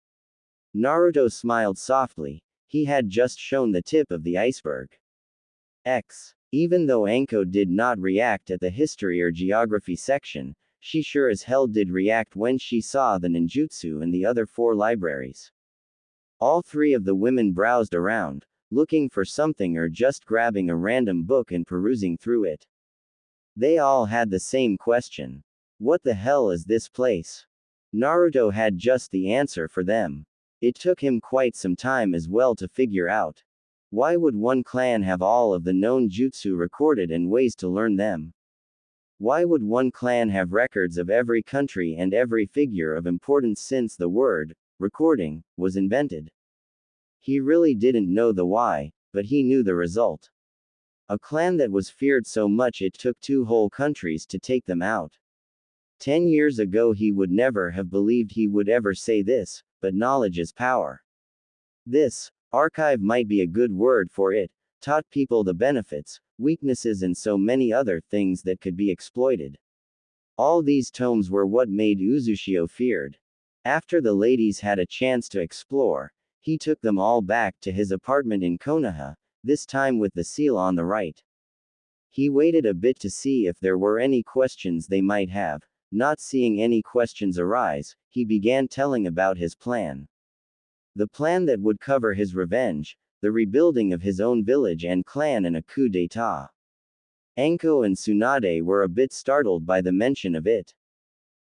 Naruto smiled softly, he had just shown the tip of the iceberg. Even though Anko did not react at the history or geography section, she sure as hell did react when she saw the ninjutsu and the other 4 libraries. All 3 of the women browsed around, looking for something or just grabbing a random book and perusing through it. They all had the same question. What the hell is this place? Naruto had just the answer for them. It took him quite some time as well to figure out. Why would one clan have all of the known jutsu recorded and ways to learn them? Why would one clan have records of every country and every figure of importance since the word, recording, was invented? He really didn't know the why, but he knew the result. A clan that was feared so much it took 2 whole countries to take them out. 10 years ago he would never have believed he would ever say this, but knowledge is power. This archive might be a good word for it, taught people the benefits, weaknesses and so many other things that could be exploited. All these tomes were what made Uzushio feared. After the ladies had a chance to explore, he took them all back to his apartment in Konoha, this time with the seal on the right. He waited a bit to see if there were any questions they might have. Not seeing any questions arise, he began telling about his plan. The plan that would cover his revenge, the rebuilding of his own village and clan and a coup d'état. Anko and Tsunade were a bit startled by the mention of it.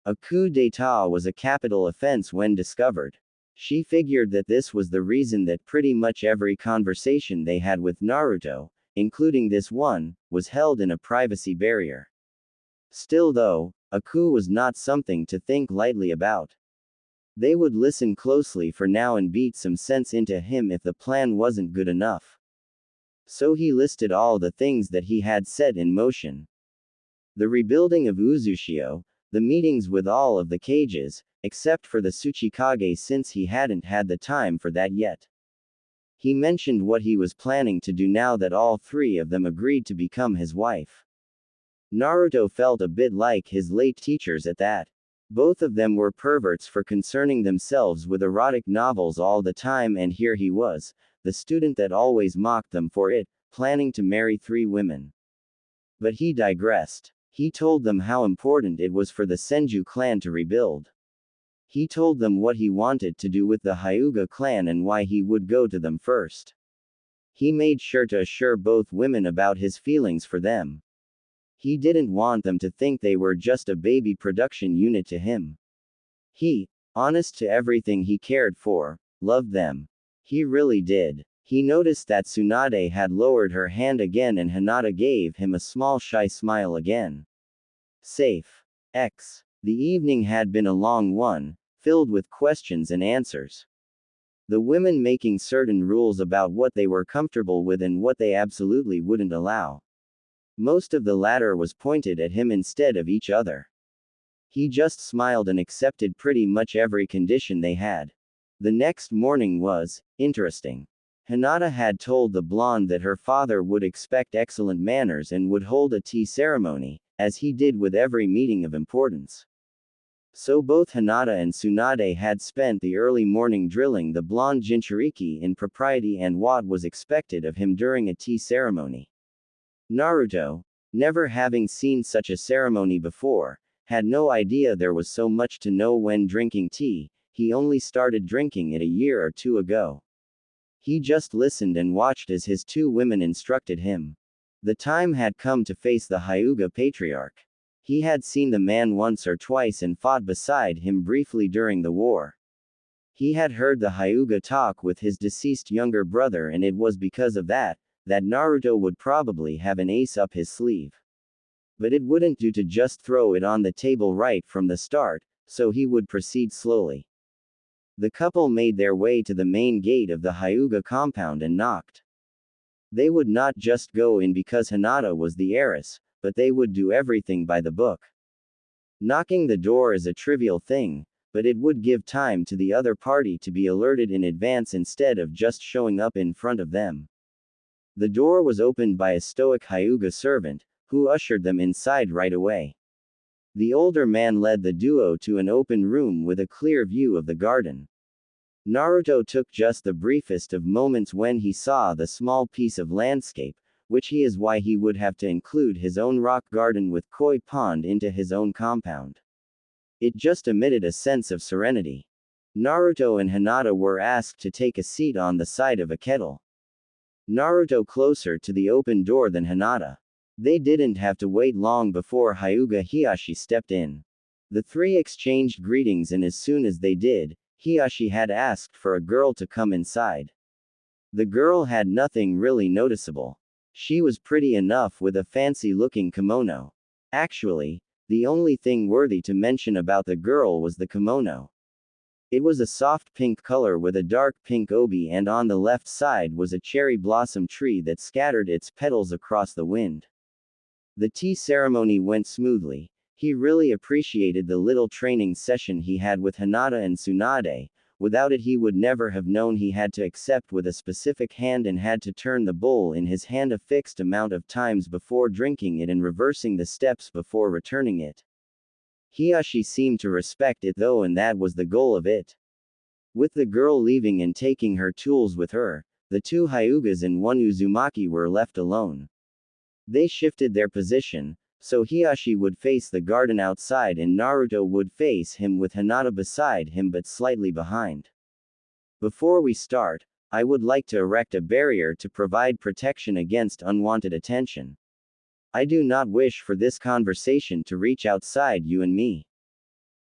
A coup d'état was a capital offense when discovered. She figured that this was the reason that pretty much every conversation they had with Naruto, including this one, was held in a privacy barrier. Still though, a coup was not something to think lightly about. They would listen closely for now and beat some sense into him if the plan wasn't good enough. So he listed all the things that he had set in motion. The rebuilding of Uzushio, the meetings with all of the cages, except for the Tsuchikage since he hadn't had the time for that yet. He mentioned what he was planning to do now that all three of them agreed to become his wife. Naruto felt a bit like his late teachers at that. Both of them were perverts for concerning themselves with erotic novels all the time, and here he was, the student that always mocked them for it, planning to marry 3 women. But he digressed. He told them how important it was for the Senju clan to rebuild. He told them what he wanted to do with the Hyuga clan and why he would go to them first. He made sure to assure both women about his feelings for them. He didn't want them to think they were just a baby production unit to him. He, honest to everything he cared for, loved them. He really did. He noticed that Tsunade had lowered her hand again and Hinata gave him a small shy smile again. Safe. X. The evening had been a long one, filled with questions and answers. The women making certain rules about what they were comfortable with and what they absolutely wouldn't allow. Most of the latter was pointed at him instead of each other. He just smiled and accepted pretty much every condition they had. The next morning was interesting. Hinata had told the blonde that her father would expect excellent manners and would hold a tea ceremony, as he did with every meeting of importance. So both Hinata and Tsunade had spent the early morning drilling the blonde Jinchuriki in propriety and what was expected of him during a tea ceremony. Naruto, never having seen such a ceremony before, had no idea there was so much to know when drinking tea. He only started drinking it a year or 2 ago. He just listened and watched as his 2 women instructed him. The time had come to face the Hyuga patriarch. He had seen the man once or twice and fought beside him briefly during the war. He had heard the Hyuga talk with his deceased younger brother, and it was because of that Naruto would probably have an ace up his sleeve. But it wouldn't do to just throw it on the table right from the start, so he would proceed slowly. The couple made their way to the main gate of the Hyuga compound and knocked. They would not just go in because Hinata was the heiress, but they would do everything by the book. Knocking the door is a trivial thing, but it would give time to the other party to be alerted in advance instead of just showing up in front of them. The door was opened by a stoic Hyuga servant, who ushered them inside right away. The older man led the duo to an open room with a clear view of the garden. Naruto took just the briefest of moments when he saw the small piece of landscape, which is why he would have to include his own rock garden with koi pond into his own compound. It just emitted a sense of serenity. Naruto and Hinata were asked to take a seat on the side of a kettle. Naruto closer to the open door than Hinata. They didn't have to wait long before Hyuga Hiyashi stepped in. The 3 exchanged greetings, and as soon as they did, Hiyashi had asked for a girl to come inside. The girl had nothing really noticeable. She was pretty enough with a fancy-looking kimono. Actually, the only thing worthy to mention about the girl was the kimono. It was a soft pink color with a dark pink obi, and on the left side was a cherry blossom tree that scattered its petals across the wind. The tea ceremony went smoothly. He really appreciated the little training session he had with Hinata and Tsunade. Without it he would never have known he had to accept with a specific hand and had to turn the bowl in his hand a fixed amount of times before drinking it and reversing the steps before returning it. Hiyashi seemed to respect it though, and that was the goal of it. With the girl leaving and taking her tools with her, the 2 Hyugas and 1 Uzumaki were left alone. They shifted their position, so Hiyashi would face the garden outside and Naruto would face him with Hinata beside him but slightly behind. Before we start, I would like to erect a barrier to provide protection against unwanted attention. I do not wish for this conversation to reach outside you and me.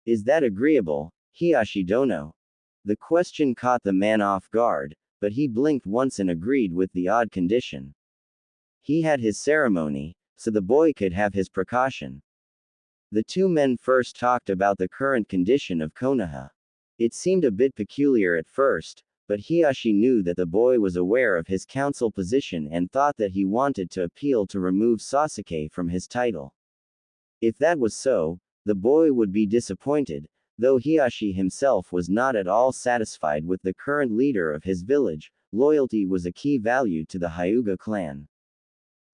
Is that agreeable, Hiyashi Dono? The question caught the man off guard, but he blinked once and agreed with the odd condition. He had his ceremony, so the boy could have his precaution. The two men first talked about the current condition of Konoha. It seemed a bit peculiar at first, but Hiashi knew that the boy was aware of his council position and thought that he wanted to appeal to remove Sasuke from his title. If that was so, the boy would be disappointed, though Hiashi himself was not at all satisfied with the current leader of his village. Loyalty was a key value to the Hyuga clan.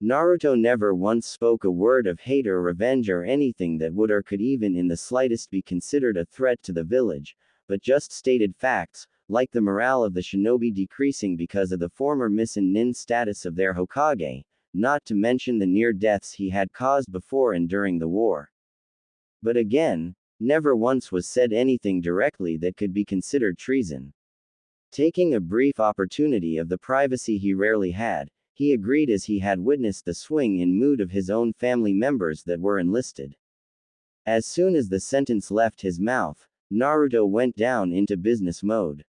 Naruto never once spoke a word of hate or revenge or anything that would or could even in the slightest be considered a threat to the village, but just stated facts, like the morale of the shinobi decreasing because of the former Misen Nin status of their Hokage, not to mention the near deaths he had caused before and during the war. But again, never once was said anything directly that could be considered treason. Taking a brief opportunity of the privacy he rarely had, he agreed as he had witnessed the swing in mood of his own family members that were enlisted. As soon as the sentence left his mouth, Naruto went down into business mode.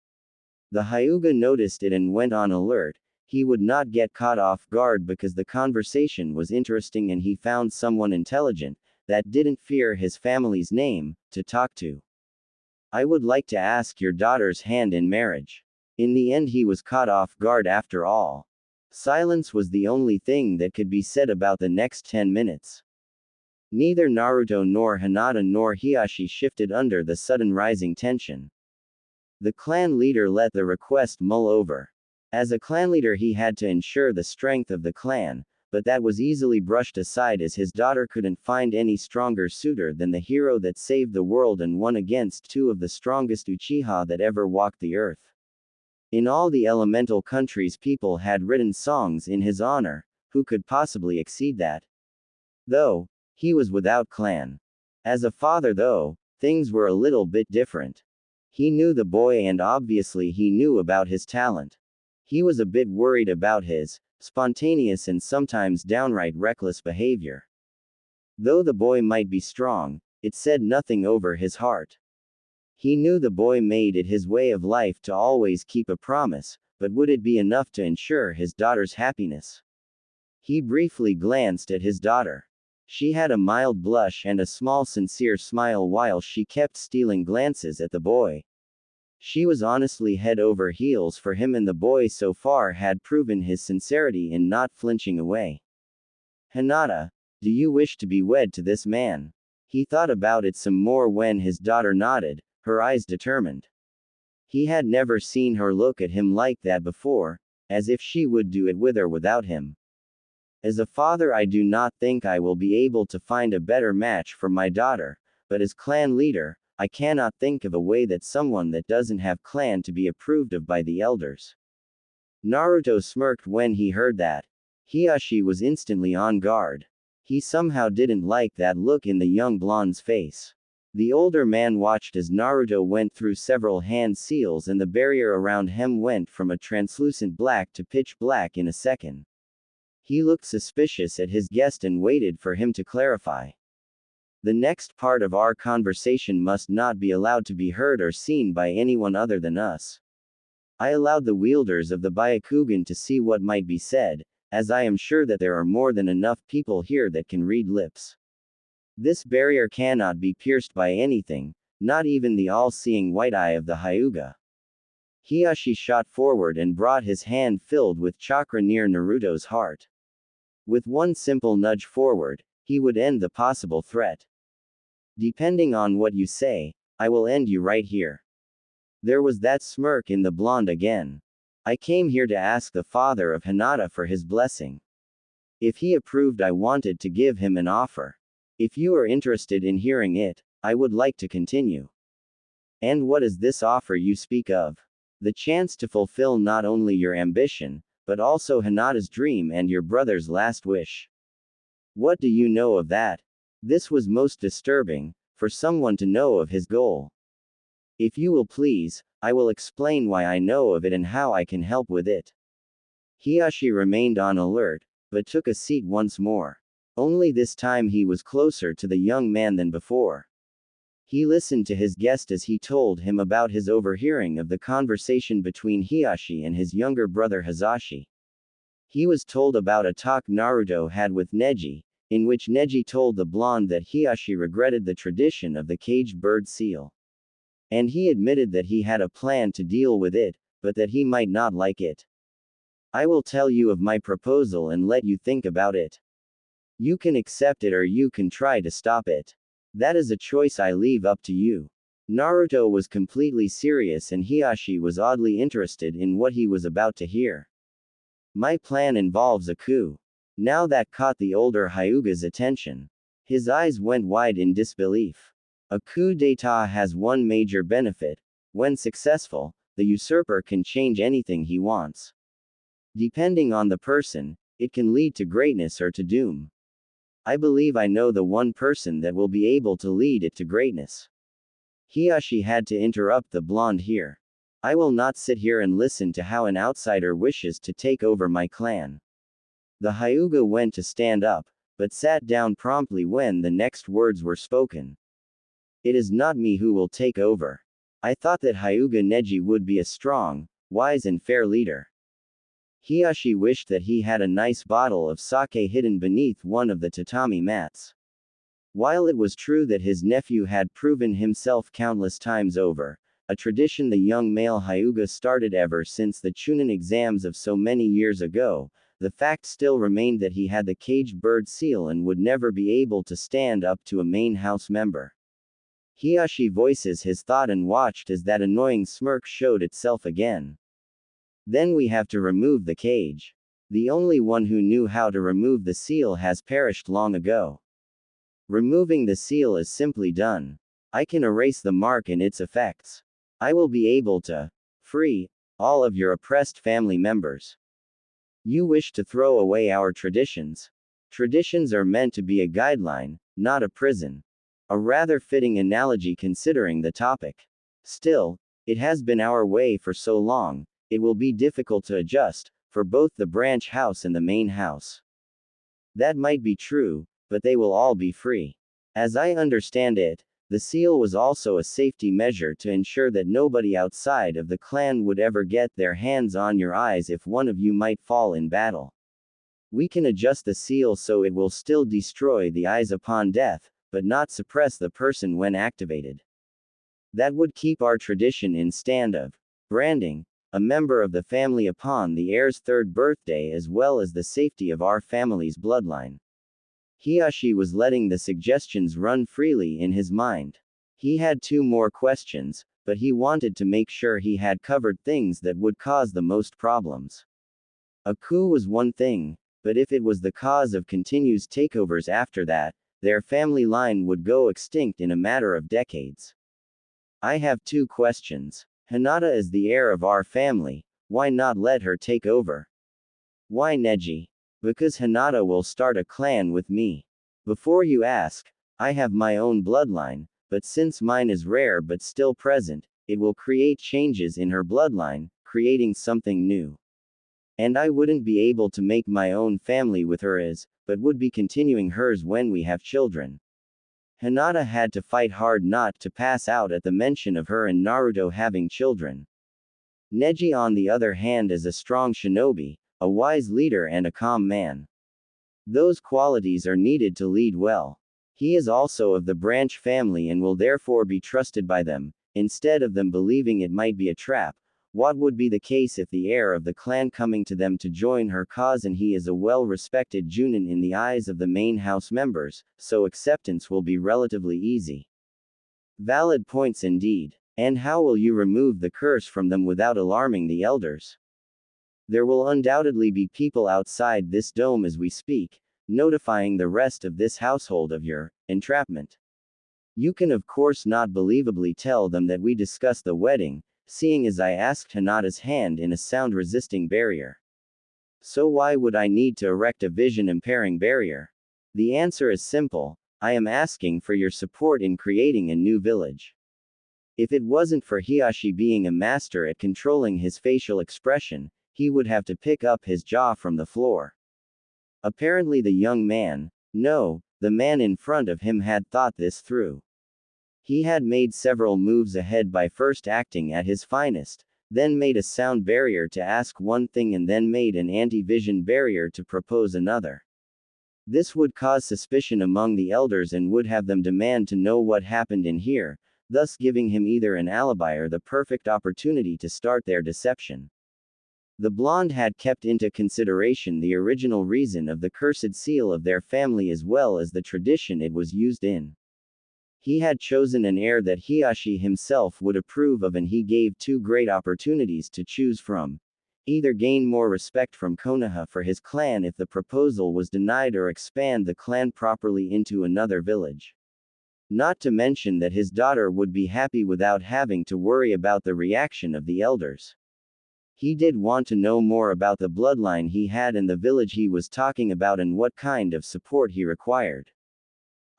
The Hyuga noticed it and went on alert. He would not get caught off guard because the conversation was interesting and he found someone intelligent, that didn't fear his family's name, to talk to. I would like to ask your daughter's hand in marriage. In the end he was caught off guard after all. Silence was the only thing that could be said about the next 10 minutes. Neither Naruto nor Hinata nor Hiashi shifted under the sudden rising tension. The clan leader let the request mull over. As a clan leader he had to ensure the strength of the clan, but that was easily brushed aside as his daughter couldn't find any stronger suitor than the hero that saved the world and won against two of the strongest Uchiha that ever walked the earth. In all the elemental countries people had written songs in his honor, who could possibly exceed that? Though, he was without clan. As a father though, things were a little bit different. He knew the boy and obviously he knew about his talent. He was a bit worried about his spontaneous and sometimes downright reckless behavior. Though the boy might be strong, it said nothing over his heart. He knew the boy made it his way of life to always keep a promise, but would it be enough to ensure his daughter's happiness? He briefly glanced at his daughter. She had a mild blush and a small sincere smile while she kept stealing glances at the boy. She was honestly head over heels for him and the boy so far had proven his sincerity in not flinching away. Hinata, do you wish to be wed to this man? He thought about it some more when his daughter nodded, her eyes determined. He had never seen her look at him like that before, as if she would do it with or without him. As a father I do not think I will be able to find a better match for my daughter, but as clan leader, I cannot think of a way that someone that doesn't have clan to be approved of by the elders. Naruto smirked when he heard that. Hiashi was instantly on guard. He somehow didn't like that look in the young blonde's face. The older man watched as Naruto went through several hand seals and the barrier around him went from a translucent black to pitch black in a second. He looked suspicious at his guest and waited for him to clarify. The next part of our conversation must not be allowed to be heard or seen by anyone other than us. I allowed the wielders of the Byakugan to see what might be said, as I am sure that there are more than enough people here that can read lips. This barrier cannot be pierced by anything, not even the all-seeing white eye of the Hyuga. Hiashi shot forward and brought his hand filled with chakra near Naruto's heart. With one simple nudge forward, he would end the possible threat. Depending on what you say, I will end you right here. There was that smirk in the blonde again. I came here to ask the father of Hinata for his blessing. If he approved, I wanted to give him an offer. If you are interested in hearing it, I would like to continue. And what is this offer you speak of? The chance to fulfill not only your ambition, but also Hinata's dream and your brother's last wish. What do you know of that? This was most disturbing, for someone to know of his goal. If you will please, I will explain why I know of it and how I can help with it. Hiashi remained on alert, but took a seat once more. Only this time he was closer to the young man than before. He listened to his guest as he told him about his overhearing of the conversation between Hiashi and his younger brother Hisashi. He was told about a talk Naruto had with Neji, in which Neji told the blonde that Hiashi regretted the tradition of the caged bird seal. And he admitted that he had a plan to deal with it, but that he might not like it. I will tell you of my proposal and let you think about it. You can accept it or you can try to stop it. That is a choice I leave up to you. Naruto was completely serious and Hiashi was oddly interested in what he was about to hear. My plan involves a coup. Now that caught the older Hyuga's attention. His eyes went wide in disbelief. A coup d'état has one major benefit. When successful, the usurper can change anything he wants. Depending on the person, it can lead to greatness or to doom. I believe I know the one person that will be able to lead it to greatness. Hiashi had to interrupt the blonde here. I will not sit here and listen to how an outsider wishes to take over my clan. The Hyuga went to stand up, but sat down promptly when the next words were spoken. It is not me who will take over. I thought that Hyuga Neji would be a strong, wise and fair leader. Hiashi wished that he had a nice bottle of sake hidden beneath one of the tatami mats. While it was true that his nephew had proven himself countless times over, a tradition the young male Hyuga started ever since the Chunin exams of so many years ago, the fact still remained that he had the caged bird seal and would never be able to stand up to a main house member. Hiashi voices his thought and watched as that annoying smirk showed itself again. Then we have to remove the cage. The only one who knew how to remove the seal has perished long ago. Removing the seal is simply done. I can erase the mark and its effects. I will be able to free all of your oppressed family members. You wish to throw away our traditions. Traditions are meant to be a guideline, not a prison. A rather fitting analogy considering the topic. Still, it has been our way for so long, it will be difficult to adjust, for both the branch house and the main house. That might be true, but they will all be free. As I understand it, the seal was also a safety measure to ensure that nobody outside of the clan would ever get their hands on your eyes if one of you might fall in battle. We can adjust the seal so it will still destroy the eyes upon death, but not suppress the person when activated. That would keep our tradition in stand of branding a member of the family upon the heir's third birthday as well as the safety of our family's bloodline. Hiashi was letting the suggestions run freely in his mind. He had two more questions, but he wanted to make sure he had covered things that would cause the most problems. A coup was one thing, but if it was the cause of continuous takeovers after that, their family line would go extinct in a matter of decades. I have two questions. Hinata is the heir of our family, why not let her take over? Why Neji? Because Hinata will start a clan with me. Before you ask, I have my own bloodline, but since mine is rare but still present, it will create changes in her bloodline, creating something new. And I wouldn't be able to make my own family with her but would be continuing hers when we have children. Hinata had to fight hard not to pass out at the mention of her and Naruto having children. Neji on the other hand is a strong shinobi, a wise leader and a calm man. Those qualities are needed to lead well. He is also of the branch family and will therefore be trusted by them, instead of them believing it might be a trap. What would be the case if the heir of the clan coming to them to join her cause and he is a well-respected Junin in the eyes of the main house members, so acceptance will be relatively easy. Valid points indeed. And how will you remove the curse from them without alarming the elders? There will undoubtedly be people outside this dome as we speak, notifying the rest of this household of your entrapment. You can of course not believably tell them that we discussed the wedding, seeing as I asked Hinata's hand in a sound-resisting barrier. So why would I need to erect a vision-impairing barrier? The answer is simple, I am asking for your support in creating a new village. If it wasn't for Hiashi being a master at controlling his facial expression, he would have to pick up his jaw from the floor. Apparently the young man, no, the man in front of him had thought this through. He had made several moves ahead by first acting at his finest, then made a sound barrier to ask one thing and then made an anti-vision barrier to propose another. This would cause suspicion among the elders and would have them demand to know what happened in here, thus giving him either an alibi or the perfect opportunity to start their deception. The blonde had kept into consideration the original reason of the cursed seal of their family as well as the tradition it was used in. He had chosen an heir that Hiashi himself would approve of, and he gave two great opportunities to choose from. Either gain more respect from Konoha for his clan if the proposal was denied, or expand the clan properly into another village. Not to mention that his daughter would be happy without having to worry about the reaction of the elders. He did want to know more about the bloodline he had and the village he was talking about and what kind of support he required.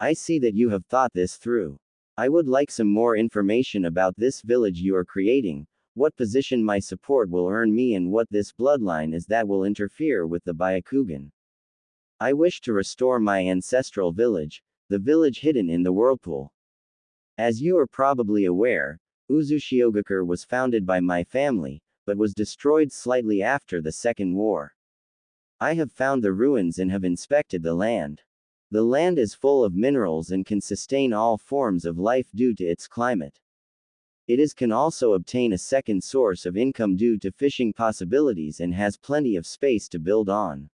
I see that you have thought this through. I would like some more information about this village you are creating, what position my support will earn me, and what this bloodline is that will interfere with the Byakugan. I wish to restore my ancestral village, the village hidden in the whirlpool. As you are probably aware, Uzushiogakure was founded by my family, but was destroyed slightly after the Second War. I have found the ruins and have inspected the land. The land is full of minerals and can sustain all forms of life due to its climate. Can also obtain a second source of income due to fishing possibilities and has plenty of space to build on.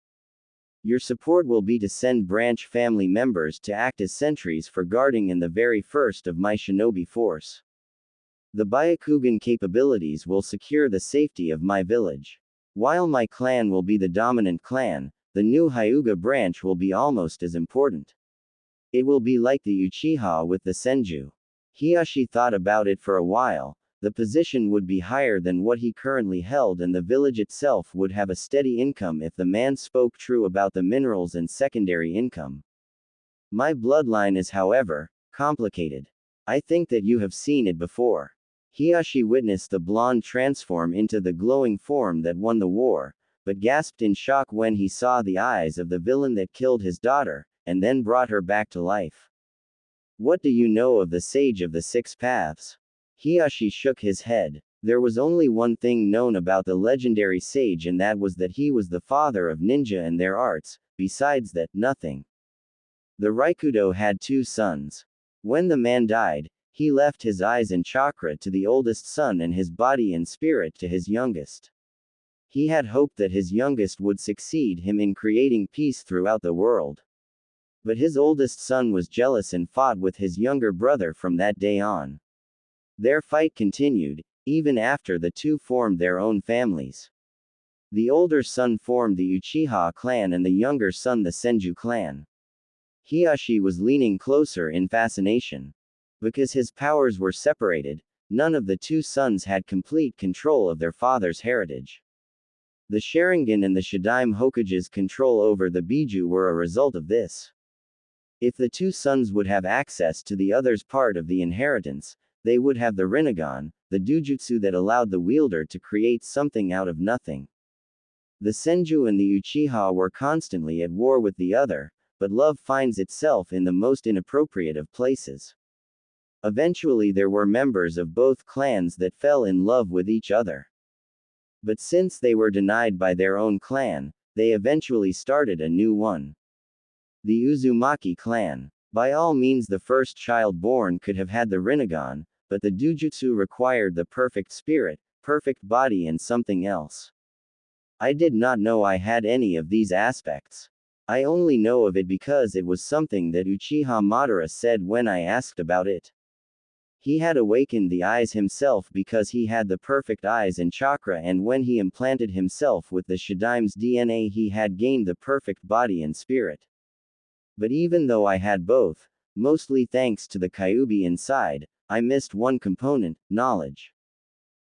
Your support will be to send branch family members to act as sentries for guarding in the very first of my shinobi force. The Byakugan capabilities will secure the safety of my village. While my clan will be the dominant clan, the new Hyuga branch will be almost as important. It will be like the Uchiha with the Senju. Hiashi thought about it for a while. The position would be higher than what he currently held, and the village itself would have a steady income if the man spoke true about the minerals and secondary income. My bloodline is, however, complicated. I think that you have seen it before. Hiashi witnessed the blonde transform into the glowing form that won the war, but gasped in shock when he saw the eyes of the villain that killed his daughter, and then brought her back to life. What do you know of the Sage of the Six Paths? Hiashi shook his head. There was only one thing known about the legendary sage, and that was that he was the father of ninja and their arts. Besides that, nothing. The Raikudo had two sons. When the man died, he left his eyes and chakra to the oldest son and his body and spirit to his youngest. He had hoped that his youngest would succeed him in creating peace throughout the world. But his oldest son was jealous and fought with his younger brother from that day on. Their fight continued, even after the two formed their own families. The older son formed the Uchiha clan and the younger son the Senju clan. Hiashi was leaning closer in fascination. Because his powers were separated, none of the two sons had complete control of their father's heritage. The Sharingan and the Shadaime Hokage's control over the Biju were a result of this. If the two sons would have access to the other's part of the inheritance, they would have the Rinnegan, the Dujutsu that allowed the wielder to create something out of nothing. The Senju and the Uchiha were constantly at war with the other, but love finds itself in the most inappropriate of places. Eventually there were members of both clans that fell in love with each other. But since they were denied by their own clan, they eventually started a new one. The Uzumaki clan. By all means, the first child born could have had the Rinnegan, but the Dujutsu required the perfect spirit, perfect body, and something else. I did not know I had any of these aspects. I only know of it because it was something that Uchiha Madara said when I asked about it. He had awakened the eyes himself because he had the perfect eyes and chakra, and when he implanted himself with the Shadaime's DNA he had gained the perfect body and spirit. But even though I had both, mostly thanks to the Kyuubi inside, I missed one component, knowledge.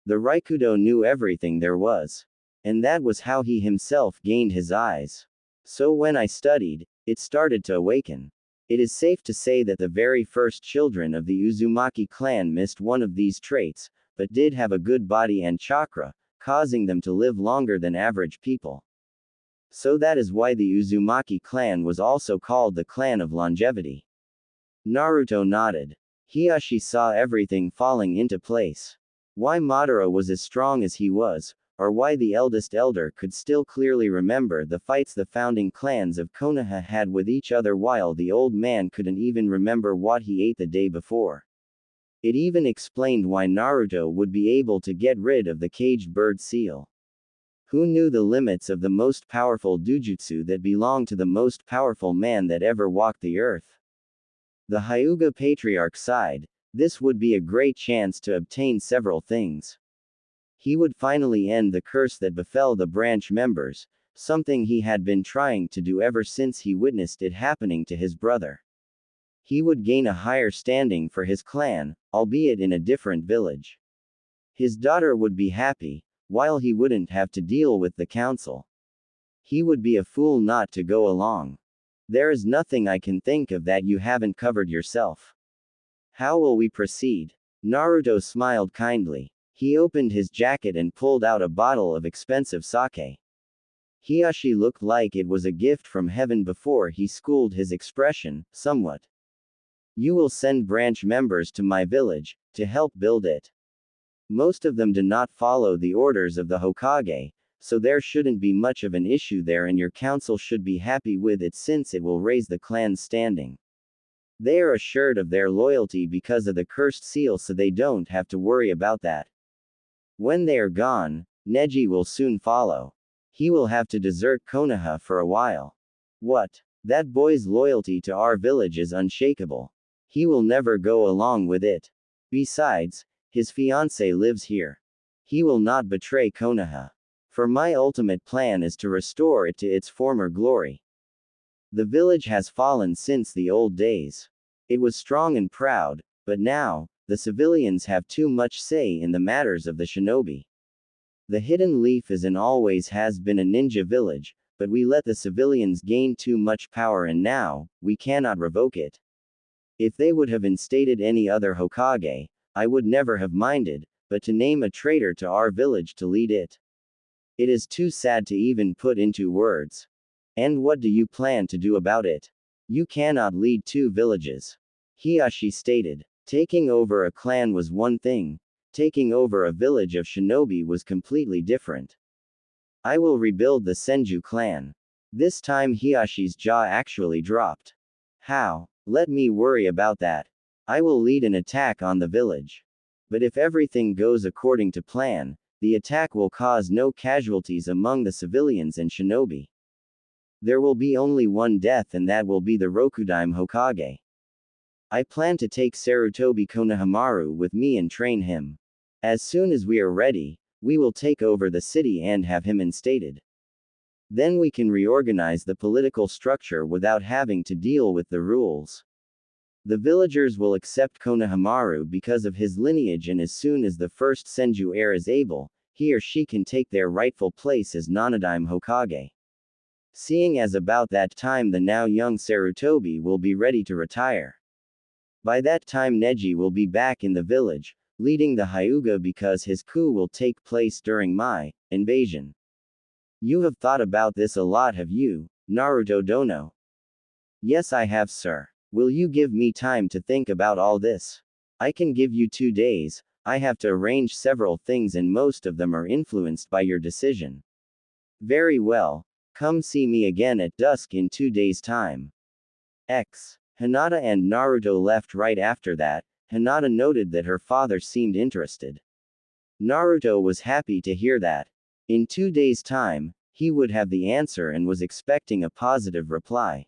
The Raikudo knew everything there was. And that was how he himself gained his eyes. So when I studied, it started to awaken. It is safe to say that the very first children of the Uzumaki clan missed one of these traits, but did have a good body and chakra, causing them to live longer than average people. So that is why the Uzumaki clan was also called the clan of longevity. Naruto nodded. Hiashi saw everything falling into place. Why Madara was as strong as he was, or why the eldest elder could still clearly remember the fights the founding clans of Konoha had with each other while the old man couldn't even remember what he ate the day before. It even explained why Naruto would be able to get rid of the caged bird seal. Who knew the limits of the most powerful Dujutsu that belonged to the most powerful man that ever walked the earth? The Hyuga Patriarch sighed. This would be a great chance to obtain several things. He would finally end the curse that befell the branch members, something he had been trying to do ever since he witnessed it happening to his brother. He would gain a higher standing for his clan, albeit in a different village. His daughter would be happy, while he wouldn't have to deal with the council. He would be a fool not to go along. There is nothing I can think of that you haven't covered yourself. How will we proceed? Naruto smiled kindly. He opened his jacket and pulled out a bottle of expensive sake. Hiyashi looked like it was a gift from heaven before he schooled his expression, somewhat. You will send branch members to my village, to help build it. Most of them do not follow the orders of the Hokage, so there shouldn't be much of an issue there and your council should be happy with it since it will raise the clan's standing. They are assured of their loyalty because of the cursed seal so they don't have to worry about that. When they are gone, Neji will soon follow. He will have to desert Konoha for a while. What? That boy's loyalty to our village is unshakable. He will never go along with it. Besides, his fiancée lives here. He will not betray Konoha. For my ultimate plan is to restore it to its former glory. The village has fallen since the old days. It was strong and proud, but now, the civilians have too much say in the matters of the shinobi. The Hidden Leaf is and always has been a ninja village, but we let the civilians gain too much power and now, we cannot revoke it. If they would have instated any other Hokage, I would never have minded, but to name a traitor to our village to lead it. It is too sad to even put into words. And what do you plan to do about it? You cannot lead two villages. Hiyashi stated. Taking over a clan was one thing, taking over a village of shinobi was completely different. I will rebuild the Senju clan. This time Hiyashi's jaw actually dropped. How? Let me worry about that. I will lead an attack on the village. But if everything goes according to plan, the attack will cause no casualties among the civilians and shinobi. There will be only one death and that will be the Rokudaime Hokage. I plan to take Sarutobi Konohamaru with me and train him. As soon as we are ready, we will take over the city and have him instated. Then we can reorganize the political structure without having to deal with the rules. The villagers will accept Konohamaru because of his lineage and as soon as the first Senju heir is able, he or she can take their rightful place as Nonodaime Hokage. Seeing as about that time the now young Sarutobi will be ready to retire. By that time Neji will be back in the village, leading the Hyuga because his coup will take place during my invasion. You have thought about this a lot, have you, Naruto Dono? Yes, I have, sir. Will you give me time to think about all this? I can give you 2 days. I have to arrange several things and most of them are influenced by your decision. Very well. Come see me again at dusk in 2 days' time. Hinata and Naruto left right after that. Hinata noted that her father seemed interested. Naruto was happy to hear that. In 2 days' time, he would have the answer and was expecting a positive reply.